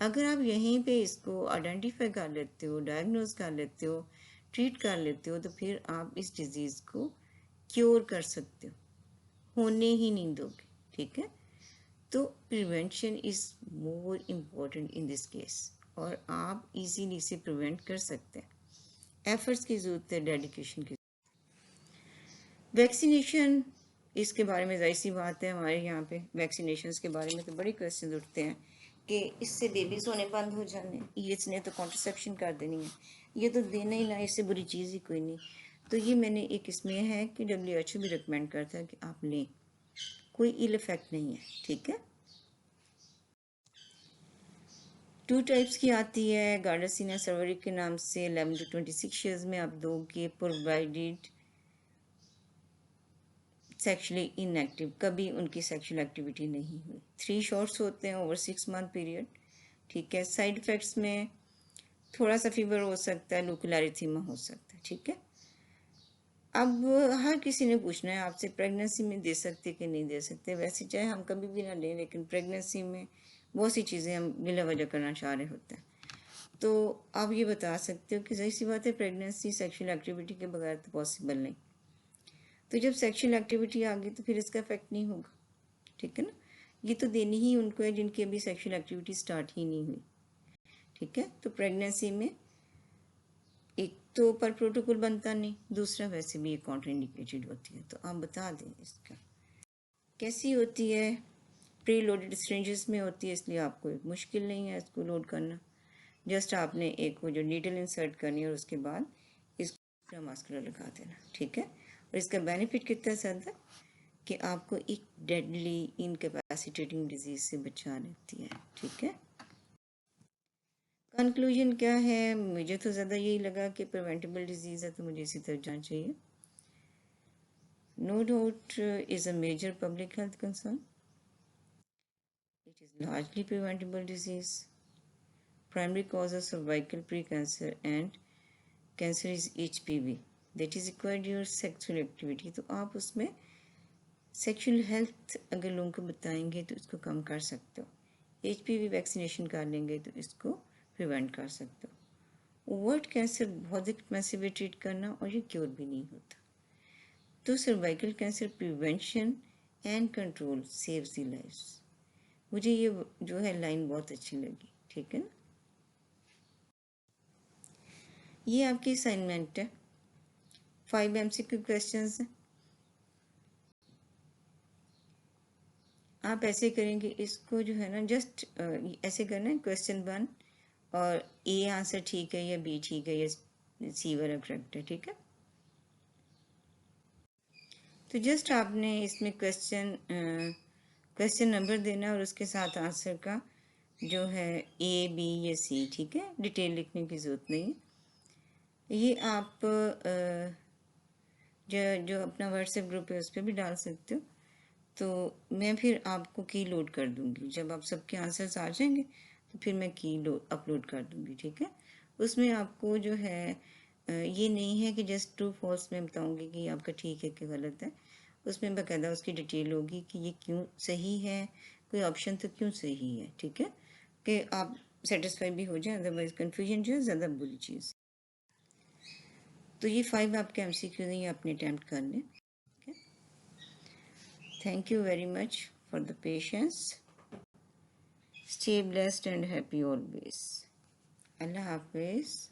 अगर आप यहीं पे इसको आइडेंटिफाई कर लेते हो, डायग्नोज कर लेते हो, ट्रीट कर लेते हो, तो फिर आप इस डिज़ीज़ को क्योर कर सकते हो, होने ही नहीं दोगे। ठीक है, तो prevention is more important in this case, और आप इजीली इसे प्रिवेंट कर सकते हैं। एफर्ट्स की ज़रूरत है, डेडिकेशन की। वैक्सीनेशन, इसके बारे में जाहिर सी बात है, हमारे यहाँ पे वैक्सीनेशन के बारे में तो बड़े क्वेश्चन उठते हैं कि इससे बेबीज होने बंद हो जाने, ये इसने तो कॉन्ट्रसेप्शन कर देनी है, ये तो देना ही ना, इससे बुरी चीज़ ही कोई नहीं। तो ये मैंने एक इसमें है कि WHO भी रिकमेंड करता है कि आप लें, कोई इल इफेक्ट नहीं है। ठीक है, 2 टाइप्स की आती है, गार्डासिना सर्वरिक के नाम से। 11 to 26 ईयर्स में आप दोगे, प्रोवाइडेड सेक्शुअली इनएक्टिव, कभी उनकी सेक्शुअल एक्टिविटी नहीं हुई। 3 शॉट्स होते हैं ओवर 6 मंथ पीरियड। ठीक है, साइड इफ़ेक्ट्स में थोड़ा सा फीवर हो सकता है, लोकल एरिथीमा हो सकता है। ठीक है, अब हर किसी ने पूछना है आपसे, प्रेगनेंसी में दे सकते कि नहीं दे सकते। वैसे चाहे हम कभी भी ना लें, लेकिन प्रेगनेंसी में बहुत सी चीज़ें हम बिला वजह करना चाह रहे होते हैं, तो आप ये बता सकते हो कि ज़ाहिर सी बात है प्रेगनेंसी सेक्शुअल एक्टिविटी के बगैर तो पॉसिबल नहीं। तो जब सेक्शुअल एक्टिविटी आ गई तो फिर इसका इफेक्ट नहीं होगा। ठीक है ना, ये तो देनी ही उनको है जिनकी अभी सेक्शुअल एक्टिविटी स्टार्ट ही नहीं हुई। ठीक है, तो प्रेगनेंसी में एक तो पर प्रोटोकॉल बनता नहीं, दूसरा वैसे भी ये कॉन्ट्रा इंडिकेटेड होती है। तो आप बता दें इसका कैसी होती है। प्री लोडेड सिरिंजेस में होती है, इसलिए आपको एक मुश्किल नहीं है इसको लोड करना। जस्ट आपने एक वो जो नीडल इंसर्ट करनी है और उसके बाद इसको मास्कुलर लगा देना। ठीक है, और इसका बेनिफिट कितना ज़्यादा कि आपको एक डेडली इनकैपेसिटेटिंग डिजीज से बचा लेती है। ठीक है, कंक्लूजन क्या है? मुझे तो ज़्यादा यही लगा कि प्रिवेंटेबल डिजीज़ है तो मुझे इसी तरफ जाना चाहिए। No doubt is a major public health concern. It is largely preventable disease. Primary cause of cervical pre cancer and cancer is HPV that is required your sexual activity. तो आप उसमें सेक्सुअल हेल्थ अगर लोगों को बताएंगे तो इसको कम कर सकते हो। HPV वैक्सीनेशन कर लेंगे तो इसको प्रिवेंट कर सकते हो। ओवर्ट कैंसर बहुत एक्सपेंसिव है ट्रीट करना, और ये क्योर भी नहीं होता। तो cervical cancer prevention and control saves the lives. मुझे ये जो है लाइन बहुत अच्छी लगी। ठीक है ना, ये आपकी असाइनमेंट है, 5 MCQ क्वेश्चंस हैं। आप ऐसे करेंगे, इसको जो है ना जस्ट ऐसे करना है, क्वेश्चन 1 और ए आंसर ठीक है या बी ठीक है या सी वाला करेक्ट है। ठीक है, तो जस्ट आपने इसमें क्वेश्चन नंबर देना और उसके साथ आंसर का जो है A B या C। ठीक है, डिटेल लिखने की ज़रूरत नहीं है। ये आप जो अपना व्हाट्सएप ग्रुप है उस पर भी डाल सकते हो। तो मैं फिर आपको की लोड कर दूंगी, जब आप सबके आंसर्स आ जाएंगे तो फिर मैं की अपलोड कर दूंगी। ठीक है, उसमें आपको जो है ये नहीं है कि जस्ट ट्रू फॉल्स में बताऊंगी कि आपका ठीक है कि गलत है। उसमें बाकायदा उसकी डिटेल होगी कि ये क्यों सही है, कोई ऑप्शन तो क्यों सही है। ठीक है, कि आप सेटिस्फाई भी हो जाए, अदरवाइज कन्फ्यूजन जो है ज़्यादा बुरी चीज़। तो ये 5 आपके MCQ नहीं, अपने अटैम्प्ट कर लें। Thank you very much for the patience. Stay blessed and happy always. Allah Hafiz.